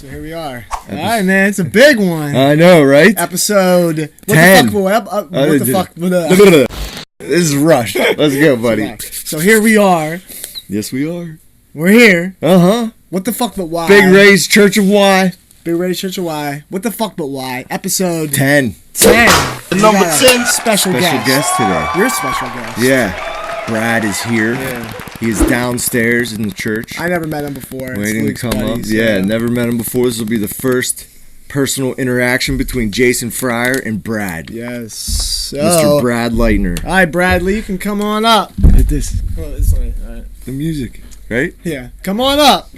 So here we are. All right, man. It's a big one. I know, right? Episode 10. What the fuck? This is rushed. Let's go, buddy. So here we are. Yes, we are. We're here. Uh-huh. What the fuck but why? Big Ray's Church of Why. Big Ray's Church of Why. What the fuck but why? Episode 10. 10. Number 10. Special guest today. You're a special guest. Yeah. Brad is here. Yeah. He's downstairs in the church. I never met him before. Waiting to come up. So. Yeah, never met him before. This will be the first personal interaction between Jason Fryer and Brad. Yes. So, Mr. Brad Leitner. All right, Bradley, you can come on up. Hit this. Oh, this way. All right. The music, right? Yeah. Come on up.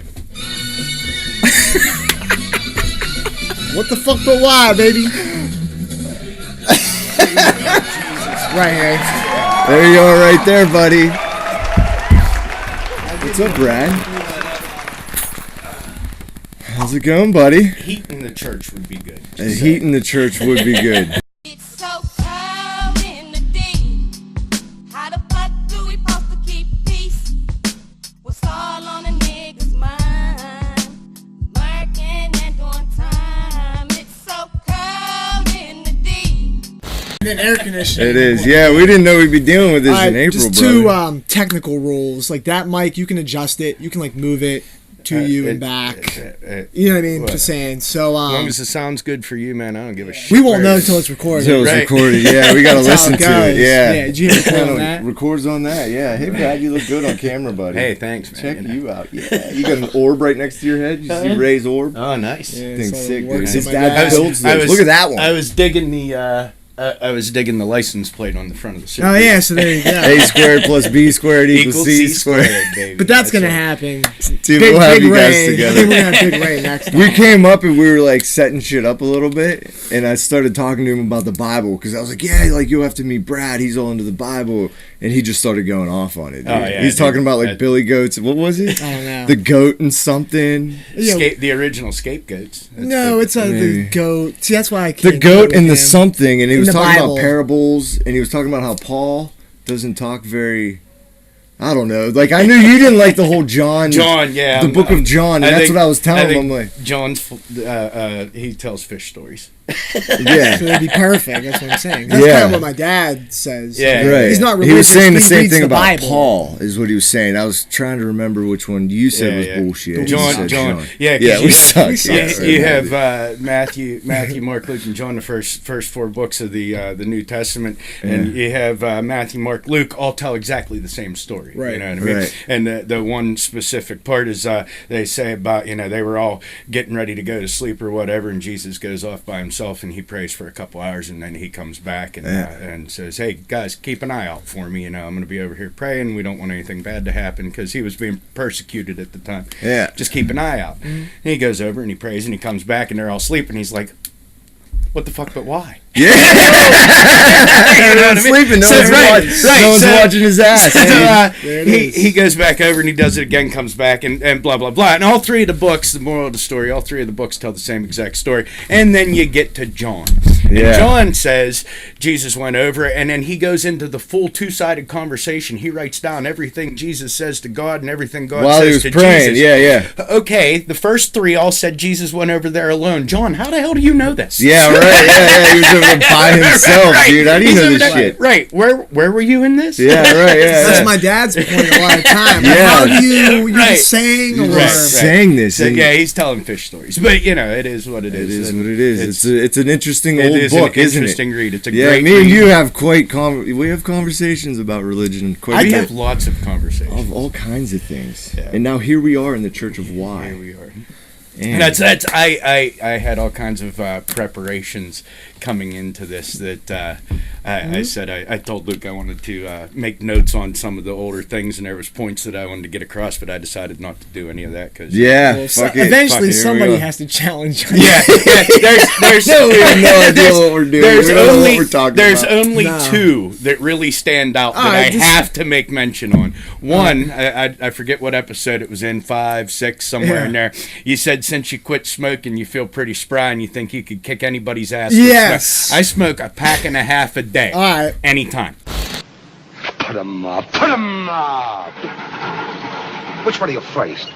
What the fuck but why, baby? Right here. There you are right there, buddy. What's up, Brad? How's it going, buddy? Heat in the church would be good. Heat in the church would be good. It's so cold in the day. How the fuck do we supposed to keep peace? What's all on a nigga's mind? Working and doing time. It's so cold in the day. And air conditioning. It is. Yeah, we didn't know we'd be dealing with this in April, just brother. two technical rules. Like that mic, you can adjust it. You can like move it to you and back. You know what I mean? Just saying. So as long as it sounds good for you, man, I don't give a shit. we won't know until it's recorded. Until it's recorded, yeah. We gotta That's how listen it to goes. it, yeah. Yeah, did you hit record on that? Records on that, yeah. Hey, Brad, you look good on camera, buddy. Hey, thanks, man. Check you out. Yeah, you got an orb right next to your head. You see Ray's orb? Oh, nice. Yeah, Thing's so it sick, dude. works His on my dad builds those. Look at that one. I was digging the license plate on the front of the suit. Oh yeah, so there you go. A squared plus B squared equals C squared. baby. But that's gonna happen. Dude, we'll have you guys Ray. together. We're gonna have Big Ray next time. We came up and we were like setting shit up a little bit, and I started talking to him about the Bible because I was like, "Yeah, like you'll have to meet Brad. He's all into the Bible," and he just started going off on it. Dude. Oh, yeah, he's talking about like Billy Goats. What was it? I don't know. The goat and something. Yeah. The original scapegoats. No, it's the Maybe. goat. See, that's why I The can't. goat go and the with him. something, and he In was the talking Bible. about parables, and he was talking about how Paul doesn't talk very. I don't know. Like, I knew you didn't like the whole John, yeah. the book of John, and that's what I was telling him. I'm like, John's, he tells fish stories. yeah. So it'd be perfect. That's what I'm saying. That's Yeah. kind of what my dad says. Yeah. Right. He's not religious. He was saying the he same reads thing the about Bible. Paul, is what he was saying. I was trying to remember which one you said was bullshit. You said John. Yeah, yeah, we suck. we suck. Yeah, You right. have Matthew, Mark, Luke, and John, the first four books of the New Testament, and you have Matthew, Mark, Luke, all tell exactly the same story. Right. You know what I mean? Right. And the one specific part is they say about they were all getting ready to go to sleep or whatever, and Jesus goes off by himself and he prays for a couple hours, and then he comes back and says, "Hey guys, keep an eye out for me. I'm going to be over here praying. We don't want anything bad to happen," because he was being persecuted at the time. Yeah. Just keep an eye out. And he goes over and he prays and he comes back and they're all sleeping. He's like, "What the fuck? But why?" Yeah. You know what I mean? Sleeping. No So, one's right, no one's so- watching his ass. So, There it is. he goes back over and he does it again, comes back and blah blah blah. And all three of the books, the moral of the story, all three of the books tell the same exact story. And then you get to John. And Yeah. John says Jesus went over, and then he goes into the full two-sided conversation. He writes down everything Jesus says to God and everything God While says he was to praying, Jesus. yeah. Okay, the first three all said Jesus went over there alone. John, how the hell do you know this? Yeah, right. Yeah. He was over there by himself, Right. dude. I didn't He's know over this there- shit. Right. Where were you in this? Yeah, right. Yeah. That's my dad's point a lot of time. Yeah. How do you're Right. just saying or Right. Saying this. So, and yeah, he's telling fish stories, but it is what it It is. is And what it is. It's an interesting it old is book, an isn't it? interesting read. It's a Yeah, great me and read. you have we have conversations about religion quite We a bit. have lots of conversations. Of all kinds of things. Yeah. And now here we are in the Church of Why. Here we are. And That's I had all kinds of preparations coming into this that I said I told Luke I wanted to make notes on some of the older things, and there was points that I wanted to get across, but I decided not to do any of that because yeah, Well, fuck it. eventually Fuck it, here we somebody go. has to challenge you. yeah, there's No, we have no idea there's- what we're doing. There's We don't know only what we're talking there's about. only No. two that really stand out that Alright, I just- have to make mention on. One, I forget what episode it was in, 5, 6, somewhere Yeah. in there. You said since you quit smoking, you feel pretty spry and you think you could kick anybody's ass. with Yes. smoke. I smoke a pack and a half a day. All right. Anytime. Put 'em up. Put 'em up. Which one are you first?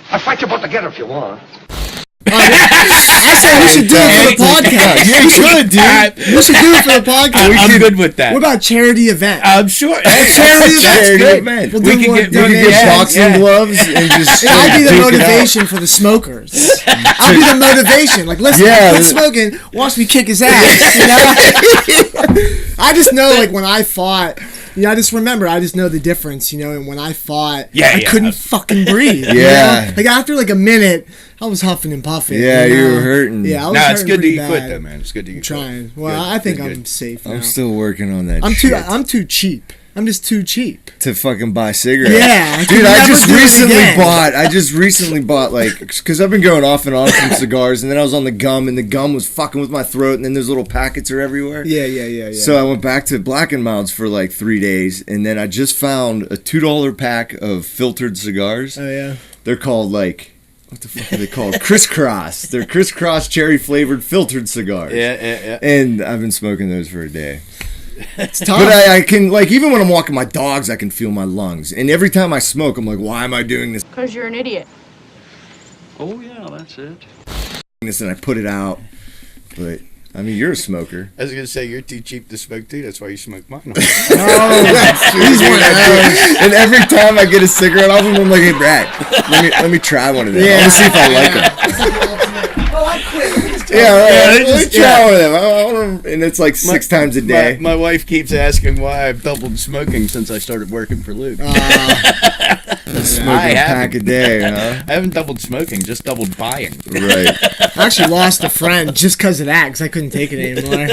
I'll fight you both together if you want. saying we should do it for the podcast. Yeah, you should, dude. We should do it for the podcast. I'm good with that. What about charity event? I'm sure. Charity event. We'll We do can more get boxing gloves and just. And I'll be the duke it out. motivation for the smokers. I'll be the motivation. Like, listen, quit smoking. Watch me kick his ass. You know? I just know, like, when I fought. Yeah, I just know the difference, you know, and when I fought, I couldn't fucking breathe. Yeah. You know? Like, after, like, a minute, I was huffing and puffing. Yeah, you know? were hurting. Yeah, I was No, hurting it's good that pretty you quit, bad. though, man. It's good that you I'm quit. trying. Well, Good, I think good, I'm good. safe now. I'm still working on that I'm shit. too cheap. I'm just too cheap. To fucking buy cigarettes. Yeah. Dude, I just recently recently bought, like, because I've been going off and on from cigars, and then I was on the gum, and the gum was fucking with my throat, and then those little packets are everywhere. Yeah. So I went back to Black & Milds for like 3 days, and then I just found a $2 pack of filtered cigars. Oh, yeah. They're called, like, what the fuck are they called? Crisscross. They're crisscross cherry flavored filtered cigars. Yeah. And I've been smoking those for a day. It's tough. But I can, like, even when I'm walking my dogs, I can feel my lungs. And every time I smoke, I'm like, why am I doing this? Because you're an idiot. Oh, yeah, that's it. And I put it out. But, I mean, you're a smoker. I was going to say, you're too cheap to smoke, too. That's why you smoke mine. He's one of those. And every time I get a cigarette off him, I'm like, hey, Brad, let me try one of them. I want to see if I like them. Oh, I quit. Yeah, right. Let me try one of them. I want them. And it's like 6 times a day. My wife keeps asking why I've doubled smoking since I started working for Luke. Smoking a pack a day, huh? I haven't doubled smoking, just doubled buying. Right. I actually lost a friend just because of that, because I couldn't take it anymore.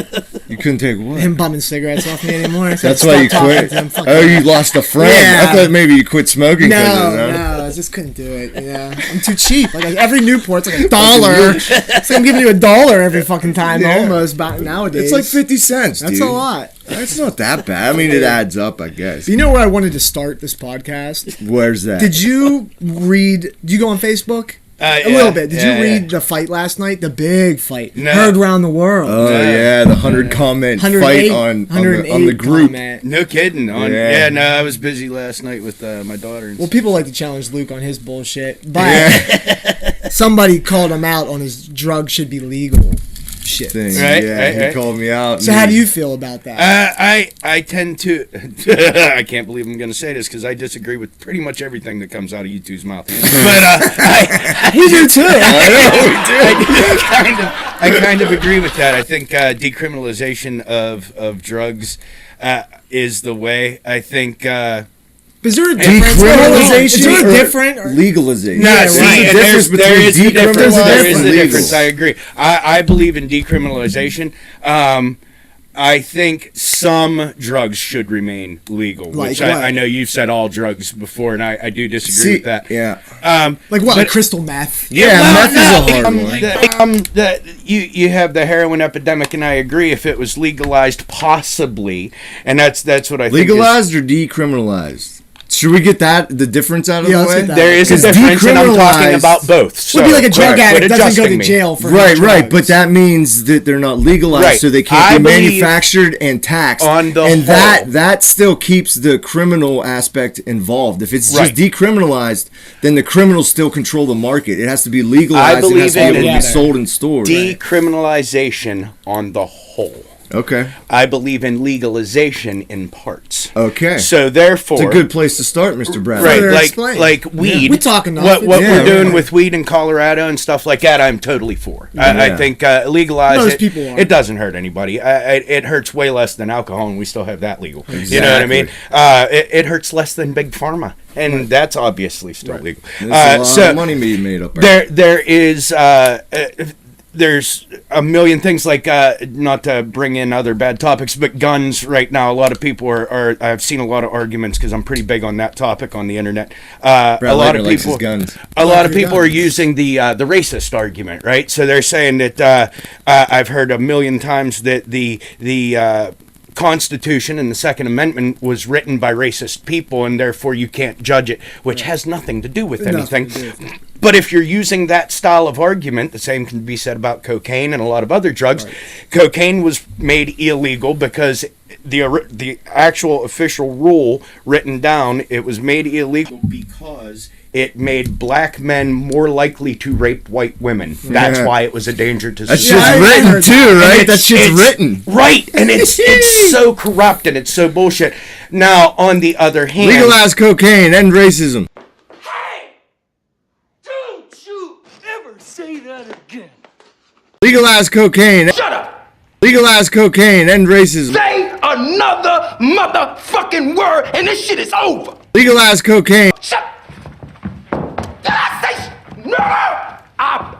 You couldn't take what? Him bumming cigarettes off me anymore. So That's I why you stopped talking quit? to him. Fuck Oh, that. you lost a friend. Yeah. I thought maybe you quit smoking. No, I just couldn't do it. Yeah, I'm too cheap. Like every Newport's like $1. It's like I'm giving you $1 every fucking time, Yeah. almost. Back nowadays, It's like 50 cents, dude. That's a lot. That's not that bad. I mean, it adds up, I guess. You know where I wanted to start this podcast? Where's that? Did you go on Facebook? A little bit. Did you read the fight last night? The big fight. No. Heard around the world. Oh, yeah, the 100 comment 108 fight on the group. comment. No kidding. Yeah. No, I was busy last night with my daughter. And Well, people like to challenge Luke on his bullshit, but somebody called him out on his drugs should be legal shit. Thing. Right, Yeah, right, he right. called me out. So how do you feel about that? I tend to. I can't believe I'm going to say this because I disagree with pretty much everything that comes out of you two's mouth. But You do too. I kind of agree with that. I think decriminalization of drugs is the way. I think. Is there a difference? Decriminalization Is there a or different? Or, legalization? No, Yeah, see, right. and There's a difference between There is decriminalized a and difference. legal. I agree. I believe in decriminalization. I think some drugs should remain legal, Like which what? I know you've said all drugs before, and I do disagree with that. Yeah. like what? But- Like crystal meth? Yeah, meth is a hard one. You have the heroin epidemic, and I agree. If it was legalized, possibly, and that's what I think. Legalized or decriminalized? Should we get the difference out of Yeah, the let's way? get that. There is a 'Cause difference, and I'm talking decriminalized- about both. So Would be like a drug quit addict doesn't go adjusting to me. jail for Right, drugs. right, but that means that they're not legalized, Right. so they can't I be believe manufactured and taxed. on the and whole- that still keeps the criminal aspect involved. If it's Right. just decriminalized, then the criminals still control the market. It has to be legalized. I It has believe to be able in to be sold in stores. Decriminalization on the whole. Okay. I believe in legalization in parts. Okay. So therefore, It's a good place to start, Mr. Brad. right? Further Like explain. weed. We talking enough. What Yeah, we're doing right. with weed in Colorado and stuff like that, I'm totally for. I Yeah. think legalize Most it. people are. It doesn't hurt anybody. It hurts way less than alcohol, and we still have that legal. You know what I mean? It hurts less than big pharma, and that's obviously still legal. There's a lot of money being made up There is there's a million things like not to bring in other bad topics, but guns right now. A lot of people are I've seen a lot of arguments because I'm pretty big on that topic on the internet. A lot of likes his people, guns. a lot of your people are guns. using the racist argument, right? So they're saying that I've heard a million times that the Constitution and the Second Amendment was written by racist people, and therefore you can't judge it, which has nothing to do with anything. Nothing to do. But if you're using that style of argument, the same can be said about cocaine and a lot of other drugs. Right. Cocaine was made illegal because the actual official rule written down, it was made illegal because it made black men more likely to rape white women. That's why it was a danger to That society. shit's written too, right? That shit's written. Right, and it's so corrupt and it's so bullshit. Now, on the other hand... Legalize cocaine, end racism. Hey! Don't you ever say that again. Legalize cocaine. Shut up! Legalize cocaine, end racism. Say another motherfucking word and this shit is over. Legalize cocaine. Shut. Did I say no?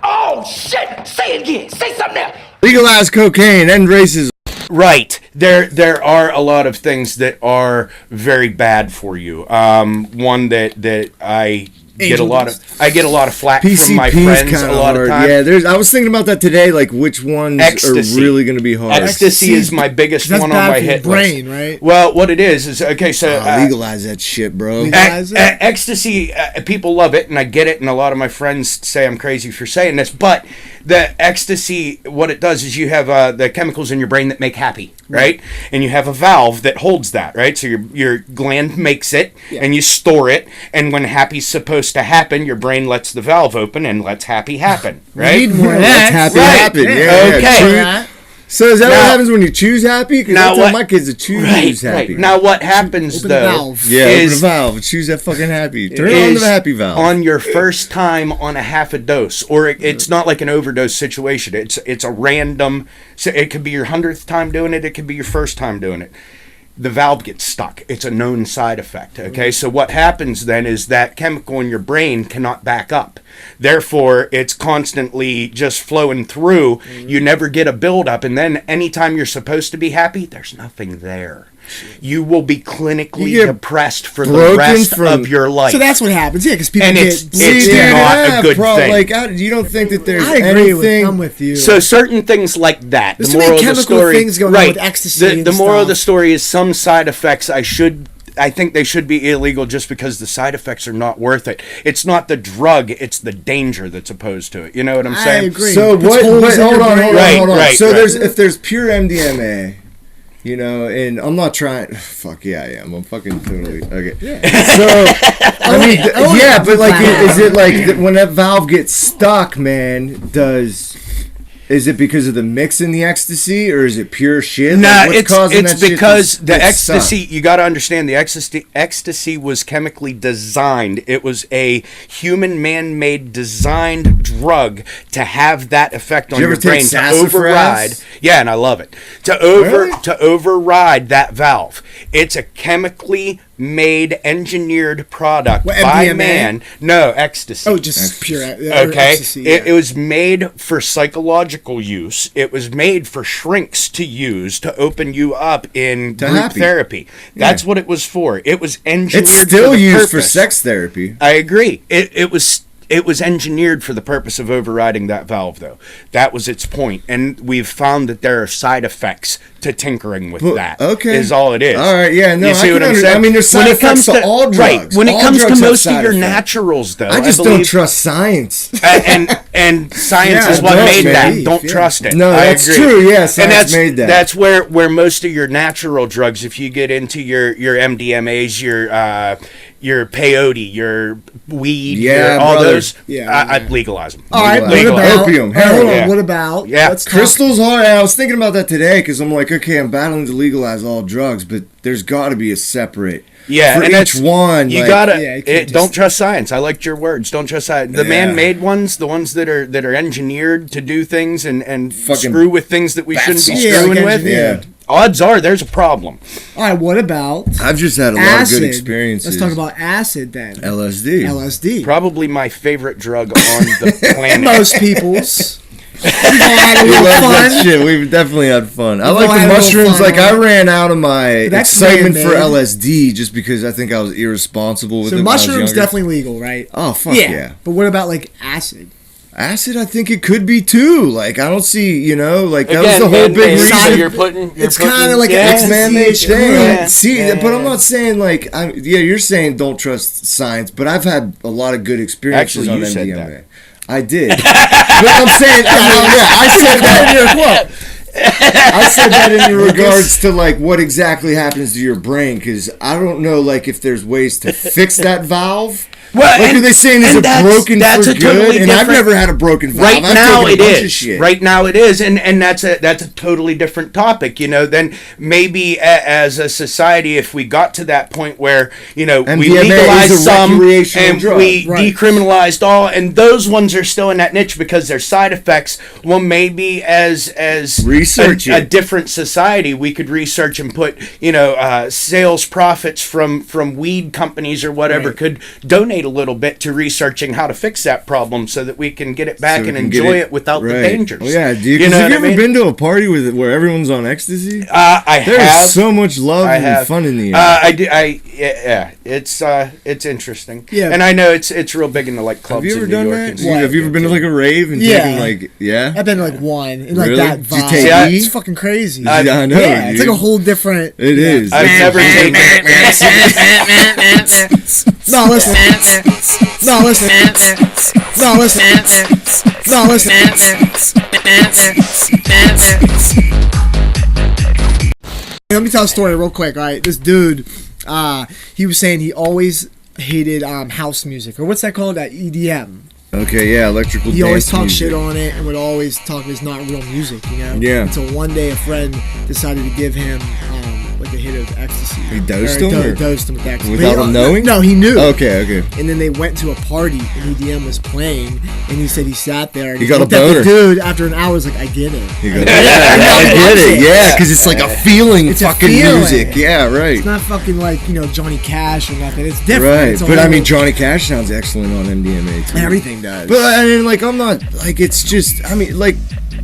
Oh shit! Say it again. Say something else. Legalize cocaine, end racism. Right. There are a lot of things that are very bad for you. One that I get a lot of flack from my friends a lot of times. Yeah, I was thinking about that today, like which ones Ecstasy. are really going to be hard. Ecstasy is my biggest That's one bad on my for your hit brain, list. right? Well, what it is okay, so Legalize that shit, bro. ecstasy, people love it, and I get it, and a lot of my friends say I'm crazy for saying this, but the ecstasy, what it does is you have the chemicals in your brain that make happy, right? And you have a valve that holds that, right? So your gland makes it, and you store it, and when happy's supposed to happen, your brain lets the valve open and lets happy happen, right? Need more of Let's that. happy happen. Yeah, Okay. yeah. So is that what happens when you choose happy? Because Now I tell what- my kids to choose happy. Now what happens Open the though valve. Yeah, open is the valve. Choose that fucking happy. Turn on is the happy valve. on your first time on a half a dose, or it's not like an overdose situation. It's a random. So it could be your 100th time doing it. It could be your first time doing it. The valve gets stuck. It's a known side effect. Okay, so what happens then is that chemical in your brain cannot back up. Therefore, it's constantly just flowing through. You never get a buildup, and then anytime you're supposed to be happy, there's nothing there. You will be clinically You get depressed for the broken rest from- of your life. So that's what happens, yeah, because people And get it's bleeding. not a good thing. Like, you don't think that there's I agree with. anything? I'm with you. So certain things like that. There's the too many moral of the chemical story, things going on with ecstasy The, and the moral of stuff. the story is some side effects I think they should be illegal just because the side effects are not worth it. It's not the drug, it's the danger that's opposed to it. You know what I'm I saying? agree. So Puts what? holes But in hold your on, brain. hold on, Right, hold on. right, So right. if there's pure MDMA, you know, and I'm not trying. Fuck yeah, I am. I'm fucking totally okay. So I mean, yeah, but like, is it like when that valve gets stuck, man? Is it because of the mix in the ecstasy, or is it pure shit? No, Like, what's it's causing that shit because to the get ecstasy. stuck? You got to understand the ecstasy was chemically designed. It was a human man-made designed drug to have that effect on you your ever take brain to sassafras? override. Yeah, and I love it to override that valve. It's a chemically made, engineered product What, by MDMA? man. No, ecstasy. Oh, just pure Okay, ecstasy, it was made for psychological use. It was made for shrinks to use to open you up in To group happy. therapy. That's what it was for. It was engineered. It's still for the used for purpose. sex therapy. I agree. It was engineered for the purpose of overriding that valve, though. That was its point, and we've found that there are side effects to tinkering with that. Okay, is all it is. All right, yeah, no, you see I what can I'm under- saying? I mean, there's side effects to all drugs. Right. When it All comes to drugs have most of side your effects. naturals, though, I just don't believe- trust science. and science Yeah, is what don't, made man. that. Don't Yeah. trust it. No, I that's agree. true. Yeah, And science made that. That's where most of your natural drugs, if you get into your MDMAs, your peyote, your weed, Yeah, all brother. those, Yeah, I'd legalize them. All right, what Legal. about Opium, Hold on, heroin. what about? Yeah. Let's talk- Crystal's hard. And I was thinking about that today because I'm like, okay, I'm battling to legalize all drugs, but there's got to be a separate. Yeah, for and each that's- one. You like, gotta Yeah, you can't don't just- trust science. I liked your words. Don't trust science. The Yeah. man-made ones, the ones that are engineered to do things and Fucking screw with things that we shouldn't be bath salts. screwing Yeah, with. like engineered. Odds are there's a problem. All right, what about I've just had a lot acid? of good experiences. Let's talk about acid then. LSD. LSD. Probably my favorite drug on the planet. Most people's. We've all had a We little love that fun. shit. We've definitely had fun. I We've like all the had a little mushrooms. fun Like on I it. ran out of my That's excitement for man-made. LSD just because I think I was irresponsible with So it. when I was mushrooms younger. definitely legal, right? Oh fuck yeah. But what about like acid? Acid, I think it could be too. Like I don't see, like that was Again, the whole man-made, big so reason. you're putting. It's kinda like an yeah. It's man-made Ecstasy, thing. yeah. See, Yeah. but I'm not saying like, you're saying don't trust science, but I've had a lot of good experiences Actually, on you said MDMA. that. I did, but I'm saying, I said that. I said that in regards to like what exactly happens to your brain, because I don't know like if there's ways to fix that valve. Well, like, are they saying is it broken for good? Totally and I've never had a broken valve. Right now it is. Shit. Right now it is, and that's a totally different topic. You know, then maybe as a society, if we got to that point where we legalized some and we decriminalized all, and those ones are still in that niche because their side effects. Well, maybe as research a different society, we could research and put sales profits from weed companies or whatever could donate a little bit to researching how to fix that problem so that we can get it back and enjoy it without the dangers. Well, yeah, dude. Have you ever been to a party where everyone's on ecstasy? There's so much love and fun in the air. Yeah. It's interesting. Yeah, and I know it's real big in the like clubs. Have you ever in done New York that? Have you ever been to like a rave and taken like I've been to like one and like really? that Did you vibe. take weed? It's fucking crazy. I know. Yeah, dude. it's like a whole different. It is. I've never taken. No, listen. No, listen. No, listen. No, listen. Let me tell a story real quick, all right? This dude, he was saying he always hated house music, or what's that called? That EDM. Okay, yeah, electrical dance. He always talked music. shit on it and would always talk it's not real music, you know? Yeah. Until one day a friend decided to give him like a hit of ecstasy. He dosed him? Dosed him with ecstasy. Without him knowing? No, he knew. Okay. And then they went to a party and EDM was playing, and he said he sat there and he got a looked at boner. the dude after an hour was like, I get it. He goes, I get it. Yeah, because it's like a feeling It's a fucking feeling. music. Yeah, right. It's not fucking like, Johnny Cash or nothing. It's different. Right, It's a but I whole- mean, Johnny Cash sounds excellent on MDMA too. everything does. But I mean, like, I'm not like it's just. I mean, like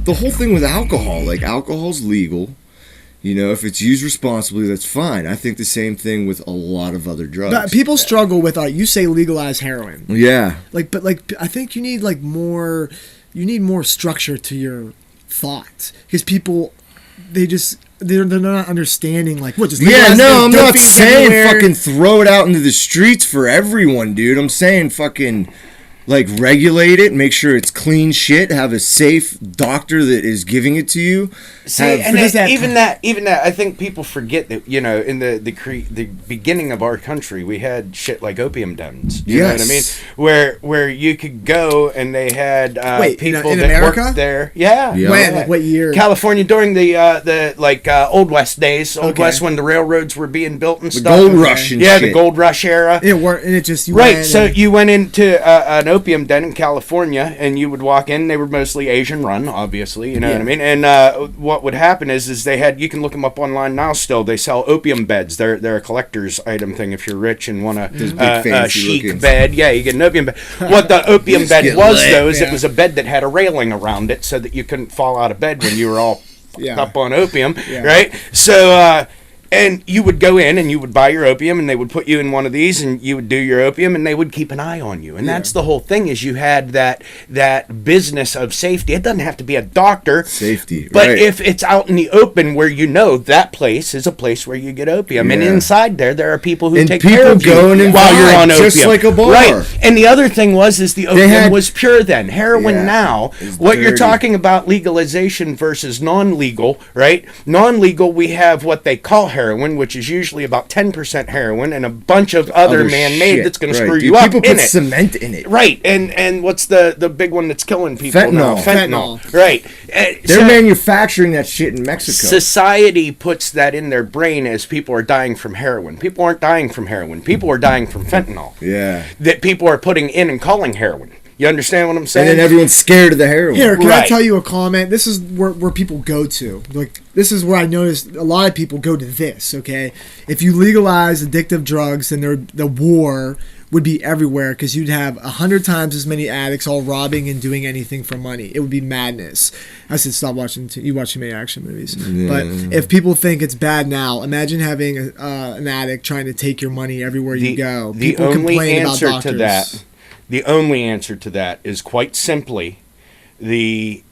the whole thing with alcohol. Like, alcohol's legal. If it's used responsibly, that's fine. I think the same thing with a lot of other drugs. But people struggle with you say legalize heroin. Yeah. But I think you need more structure to your thoughts, because people they're not understanding like what just Yeah, no, I'm dope not fiends saying everywhere. fucking throw it out into the streets for everyone, dude. I'm saying fucking like regulate it, make sure it's clean shit, have a safe doctor that is giving it to you. See, and even that, I think people forget that in the beginning of our country, we had shit like opium dens. You know what I mean? Where you could go and they had people in that America? worked there. Yeah. When? Like what year? California during the Old West days, Old West when the railroads were being built and stuff. Gold Rush and shit. the Gold Rush era. It worked, and it just You went into an opium den in California, and you would walk in. They were mostly Asian run, obviously. You know what I mean? And what would happen is they had, you can look them up online now still, they sell opium beds. They're a collector's item thing if you're rich and want a chic bed. Yeah, you get an opium bed. What the opium bed was, though, is it was a bed that had a railing around it so that you couldn't fall out of bed when you were all up on opium, right? So, and you would go in and you would buy your opium, and they would put you in one of these, and you would do your opium, and they would keep an eye on you. And that's the whole thing, is you had that business of safety. It doesn't have to be a doctor. Safety, but if it's out in the open where that place is a place where you get opium. And inside there are people who take care of you while you're on opium. Just like a bar. Right. And the other thing was the opium was pure then. Heroin now, what you're talking about legalization versus non-legal, right? Non-legal, we have what they call heroin, which is usually about 10% heroin and a bunch of other man-made that's going to screw you up people in put it. Cement in it. Right. And what's the big one that's killing people now? Fentanyl. Right. They're manufacturing that shit in Mexico. Society puts that in their brain as people are dying from heroin. People aren't dying from heroin. People are dying from fentanyl. Yeah. That people are putting in and calling heroin. You understand what I'm saying? And then everyone's scared of the heroin. Here, can I tell you a comment? This is where people go to. Like, this is where I noticed a lot of people go to this, okay? If you legalize addictive drugs, then the war would be everywhere, because you'd have 100 times as many addicts all robbing and doing anything for money. It would be madness. I said stop watching. You watch too many action movies. Yeah. But if people think it's bad now, imagine having an addict trying to take your money everywhere you go. People complain about doctors. The only answer to that is quite simply the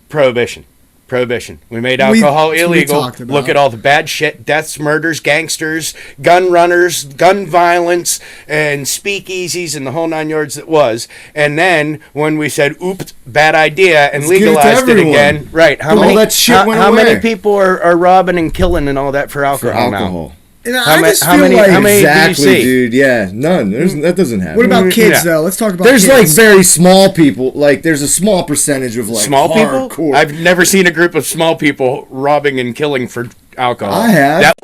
prohibition. Prohibition. We made alcohol illegal. talked about. Look at all the bad shit: deaths, murders, gangsters, gun runners, gun violence, and speakeasies, and the whole 9 yards that was. And then when we said, "Oops, bad idea," and Let's give it to legalized it everyone. again, right? How All many? that shit went how many away. people are robbing and killing and all that for For alcohol, now? alcohol. And How I ma- just how feel many- like. how many- Exactly, do you see? dude. Yeah, none. That doesn't happen. What about kids Yeah. though? Let's talk about. There's kids. like very small people. Like there's a small percentage of like Small people? hardcore. I've never seen a group of small people robbing and killing for alcohol. I have. That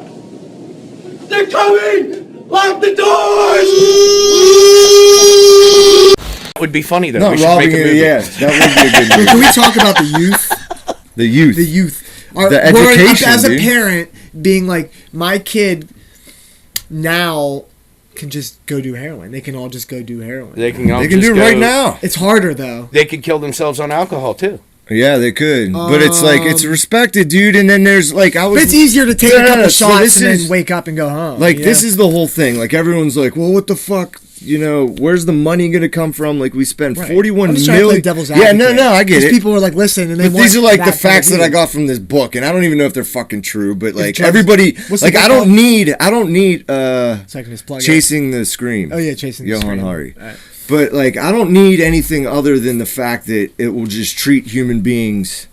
They're coming! Lock the doors! would be funny though. Not We should robbing make a it. movie. Yeah, that would be a good movie. Can we talk about the youth? The youth. The youth. The education, As a dude. parent, being like, my kid now can just go do heroin. They can all just go do heroin. They can all They can just do it right go- now. It's harder though. They could kill themselves on alcohol too. Yeah, they could. But it's like it's respected, dude. And then there's like I was. But it's easier to take a couple so shots this and is- then wake up and go home. Like you this know? is the whole thing. Like everyone's like, well, what the fuck? You know, where's the money gonna come from? Like we spend Right. 41 I'm just trying to play million. devil's Yeah, advocate. no, I get 'Cause it. People are like, listen, and they But want these are like the that for facts that I view. got from this book, and I don't even know if they're fucking true. But like drugs- everybody, what's the like book I don't called? need So I can just plug it. Chasing the Scream. Oh yeah, chasing the Johan screen. Hari. Right. But like I don't need anything other than the fact that it will just treat human beings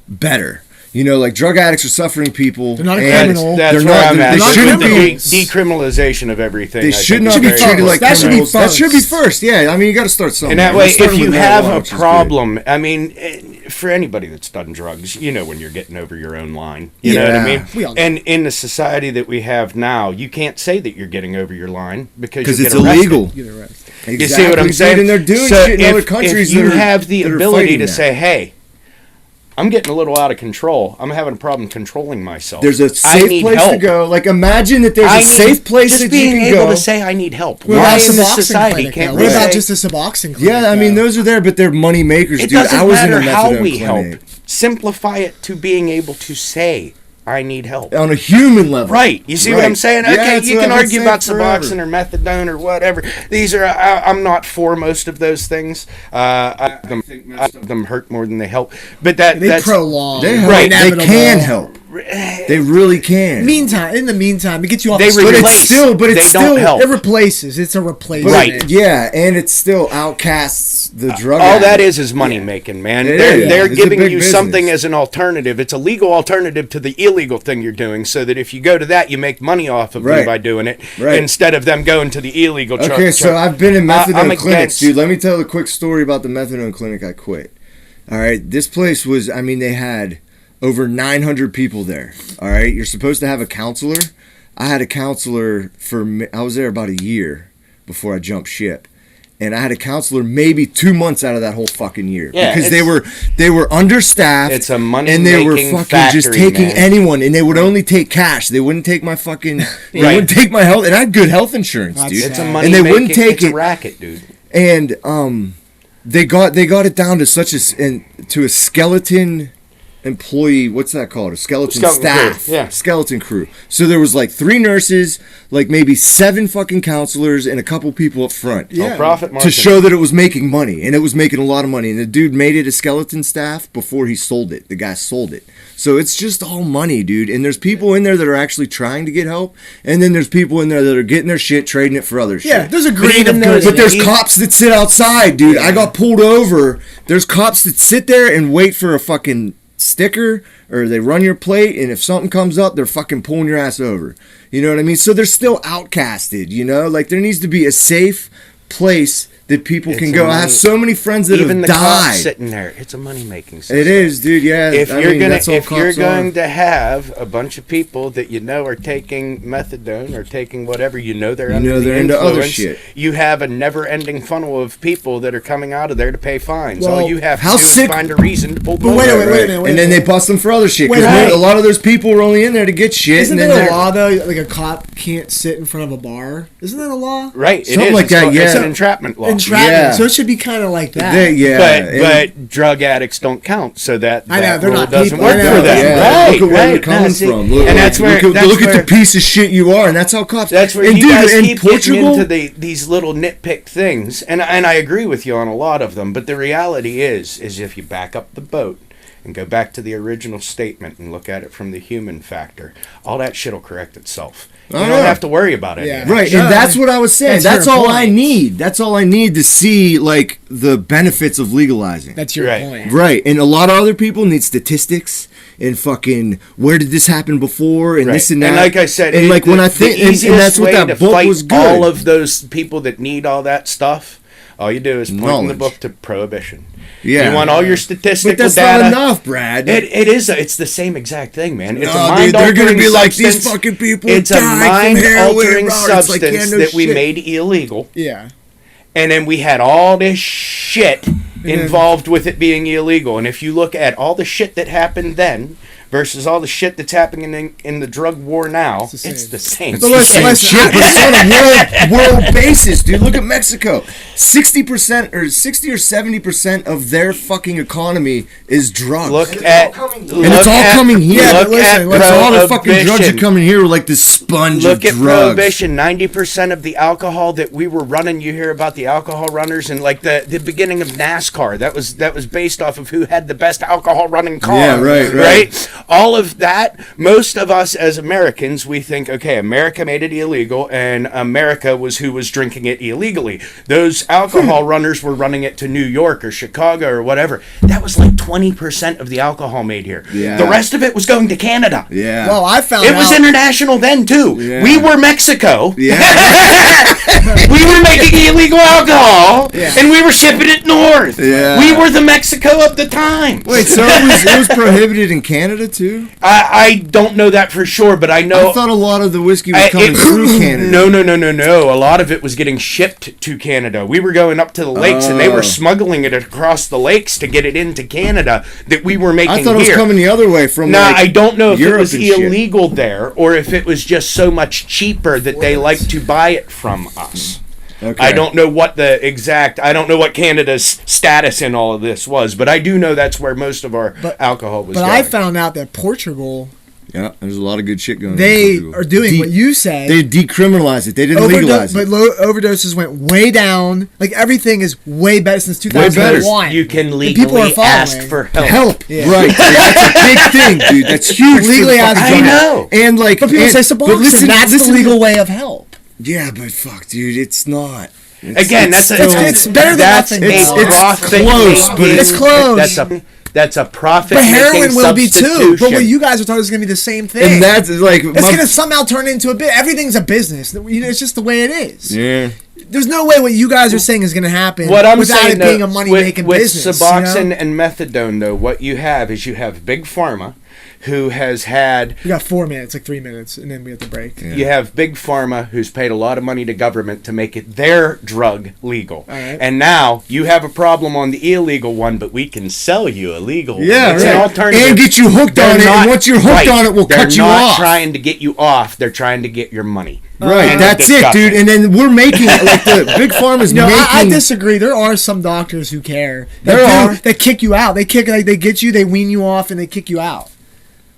better. You know, like drug addicts are suffering people. They're not a and criminal. That's They're where not. I'm at. They not shouldn't criminals. be. Decriminalization of everything. They I should think, not is be very treated important. like That should be criminals. That should be first. first. Yeah, I mean, you got to start somewhere. And that way, Let's start if with you marijuana, have a which is good. problem, I mean, for anybody that's done drugs, you know when you're getting over your own line. You know what I Yeah. mean? We all know. And in the society that we have now, you can't say that you're getting over your line because because you it's get arrested. illegal. You get arrested. Exactly, You see what I'm dude, saying? And they're doing So shit in other countries. If you that are, have the that are ability fighting to that. say, hey, I'm getting a little out of control. I'm having a problem controlling myself. There's a I safe need place help. to go. Like imagine that there's I a need- safe place just that being you can able go. to say I need help. What Why about in some this boxing society clinic, can't though? we What about say- just a Suboxone clinic? Yeah, I mean though? those are there, but they're money makers, It dude. doesn't I was in matter a how methadone we clinic. help. Simplify it to being able to say I need help. On a human level. Right. You see what Right. I'm saying? Yeah, Okay, that's you what can I've been argue saying about forever. Suboxone or methadone or whatever. These are, I'm not for most of those things. I think them hurt more than they help. But They that's prolong. They help. Right. They Inevitable. can help. They really can. In the meantime, it gets you off They the street. replace. but it's they still- don't help. It replaces. It's a replacement. Right. Yeah, and it still outcasts the drug. All that addict. is money making, man. It They're, is. they're It's a giving big you business. something as an alternative. It's a legal alternative to the illegal thing you're doing, so that if you go to that, you make money off of them Right. by doing it, Right. instead of them going to the illegal. Okay, so I've been in I'm methadone clinics, against- dude. Let me tell a quick story about the methadone clinic I quit. All right, this place was, I mean, they had over 900 people there. All right, you're supposed to have a counselor. I had a counselor I was there about a year before I jumped ship. And I had a counselor maybe 2 months out of that whole fucking year. Yeah, because it's- they were understaffed. It's a money and they were making fucking just factory, taking man. anyone, and they would only take cash. They wouldn't take my fucking. They Right. wouldn't take my health, and I had good health insurance, That's dude. It's a And money they making, wouldn't take it's a it. racket, dude. And they got it down to to a skeleton employee. What's that called? A skeleton staff. crew, yeah. Skeleton crew. So there was like 3 nurses, like maybe 7 fucking counselors, and a couple people up front. Yeah. Profit To margin. show that it was making money, and it was making a lot of money. And the dude made it a skeleton staff before he sold it. The guy sold it. So it's just all money, dude. And there's people in there that are actually trying to get help, and then there's people in there that are getting their shit, trading it for other shit. Yeah, there's a But green even of though- good. But there's Even- cops that sit outside, dude. I got pulled over. There's cops that sit there and wait for a fucking sticker, or they run your plate, and if something comes up, they're fucking pulling your ass over. You know what I mean? So they're still outcasted, you know? Like, there needs to be a safe place that people It's can a go. I money- have so many friends that Even have the cops died. sitting there, it's a money making system. It is, dude. Yeah. If I you're mean, that's all if you're cops are. going to have a bunch of people that you know are taking methadone or taking whatever, you know they're under the they're into other influence, shit. you have a never-ending funnel of people that are coming out of there to pay fines. Well, All you have to how do is sick- find a reason to pull them But wait a over. minute, wait a minute, wait And a then they minute. bust them for other shit. Wait, Because right. a lot of those people were only in there to get shit. Isn't and there then a they're- law though? Like a cop can't sit in front of a bar. Isn't that a law? Right, it Something is. like It's that, called- It's yeah. an entrapment law. Entrapment. Yeah. So it should be kind of like that. Yeah. and- But drug addicts don't count, so that I know, that they're rule not doesn't people. work I know, for them. Yeah, Right, look at where right. you're coming No, see, from. Look, and that's where look at where- the piece of shit you are, and that's how cops. That's where and you guys in keep Portugal, getting into these little nitpick things, and I agree with you on a lot of them. But the reality is if you back up the boat and go back to the original statement and look at it from the human factor, all that shit will correct itself. You don't have to worry about it. Yeah. Right, and that's what I was saying. That's all I need. That's all I need to see, like, the benefits of legalizing. That's your point. Right, and a lot of other people need statistics and fucking where did this happen before and this and that. And like I said, and like when I think, and that's what that book was good. All of those people that need all that stuff, all you do is point in the book to prohibition. Yeah. You want all your statistical but that's data. not enough, Brad. It is. It's the same exact thing, man. It's a dude, they're going to be substance. like, these fucking people It's a mind-altering substance that we shit. made illegal. Yeah. And then we had all this shit involved with it being illegal. And if you look at all the shit that happened then versus all the shit that's happening in the drug war now, it's the same. It's the same shit, but it's on a world basis, dude. Look at Mexico. 60% or 60 or 70% of their fucking economy is drugs. And it's all coming here. Yeah, but listen, all the fucking drugs are coming here like this sponge of drugs. Look at Prohibition. 90% of the alcohol that we were running, you hear about the alcohol runners and like the beginning of NASCAR. That was based off of who had the best alcohol running car. Yeah, right. All of that, most of us as Americans, we think, okay, America made it illegal and America was who was drinking it illegally. Those alcohol runners were running it to New York or Chicago or whatever. That was like 20% of the alcohol made here. Yeah. The rest of it was going to Canada. Yeah. Well, I found it was international then too. Yeah. We were Mexico. Yeah. We were making illegal alcohol and we were shipping it north. Yeah. We were the Mexico of the time. Wait, so it was prohibited in Canada too? I don't know that for sure, but I know. I thought a lot of the whiskey was coming through Canada. No. A lot of it was getting shipped to Canada. We were going up to the lakes and they were smuggling it across the lakes to get it into Canada that we were making here. I thought it was coming the other way from I don't know if Europe it was illegal there or if it was just so much cheaper that they like to buy it from us. Okay. I don't know what I don't know what Canada's status in all of this was, but I do know that's where most of our alcohol was going. I found out that Portugal... Yeah, there's a lot of good shit going on. They are doing what you say. They decriminalized it. They didn't legalize it. But overdoses went way down. Like, everything is way better since 2001. You can legally ask for help. Yeah. Right. That's a big thing, dude. That's huge. Legally ask for help. I know. And like, but people say Suboxone. That's the legal way of help. Yeah, but fuck, dude, it's not. Again, it's better than nothing. It's close, but it's close. That's a profit. But heroin will be too. But what you guys are talking is going to be the same thing. And that's like it's going to somehow turn into a bit. Everything's a business. It's just the way it is. Yeah. There's no way what you guys are saying is going to happen without it being a money-making business. With Suboxone and Methadone, though, what you have is you have Big Pharma, who has had... We got 4 minutes, like 3 minutes, and then we have to break. Yeah. You have Big Pharma, who's paid a lot of money to government to make it their drug legal. Right. And now you have a problem on the illegal one, but we can sell you a legal one. Yeah, it's an alternative. And get you hooked on it, and once you're hooked on it, we'll cut you off. They're not trying to get you off. They're trying to get your money. Right, that's it, dude. And then we're making like the Big Pharma's making. I disagree. There are some doctors who care. That kick you out. They get you. They wean you off, and they kick you out.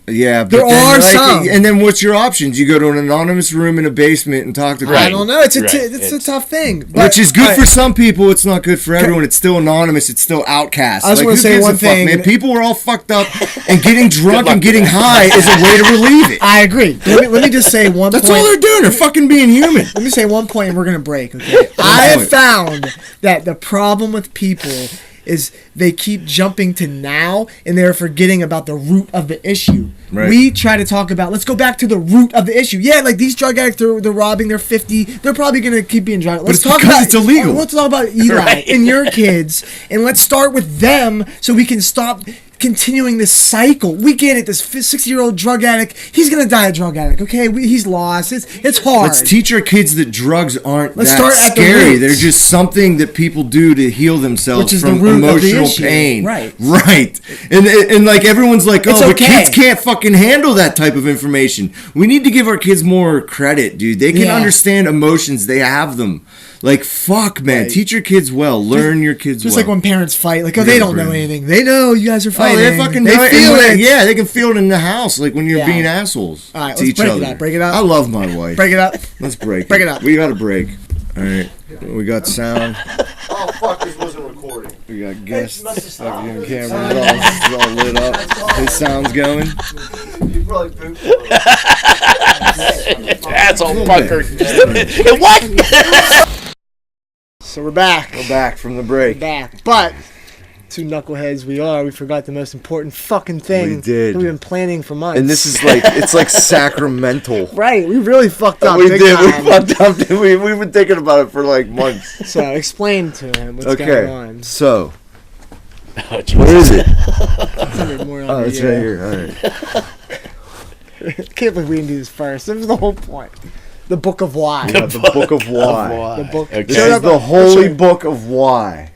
Yeah, but there are some. And then what's your options? You go to an anonymous room in a basement and talk to people. I don't know. It's a tough thing. Which is good for some people. It's not good for everyone. It's still anonymous. It's still outcast. I was going to say one thing. Man, people are all fucked up, and getting drunk and getting high is a way to relieve it. I agree. Let me just say one point. That's all they're doing. They're fucking being human. Let me say one point and we're going to break, okay? I have found that the problem with people is they keep jumping to now and they're forgetting about the root of the issue. Right. We try to talk about, let's go back to the root of the issue. Yeah, like these drug addicts, they're robbing, they're 50, they're probably going to keep being drunk. Let's talk about it's illegal. Let's talk about Eli and your kids, and let's start with them so we can stop continuing this cycle. We get it. This 60-year-old drug addict, he's gonna die a drug addict. Okay, he's lost. It's hard. Let's teach our kids that drugs aren't scary. They're just something that people do to heal themselves from emotional pain. Right. And like everyone's like, but kids can't fucking handle that type of information. We need to give our kids more credit, dude. They can understand emotions. They have them. Like, fuck, man. Right. Teach your kids well. Learn your kids well. Just like when parents fight. Like, they don't know anything. They know you guys are fighting. They fucking feel it. Yeah, they can feel it in the house. Like when you're being assholes. All right, to each other. Break it up. I love my wife. Break it up. Let's break it up. We got to break. All right, we got sound. Oh fuck! This wasn't recording. We got guests. Fucking cameras all lit up. His sound's going. You probably pooped. Asshole fucker. What? So we're back. We're back from the break. Back. But, two knuckleheads we forgot the most important fucking thing. We did. That we've been planning for months. And this is like, it's like sacramental. Right, we really fucked up. We big did. time. We fucked up. We've been thinking about it for like months. So explain to him what's going on. So, Oh, where is it? It's under more Oh, under it's you. right here. All right. Can't believe we didn't do this first. That was the whole point. The Book of Why. We got the Book of Why. The book. Okay. This is the holy book of why.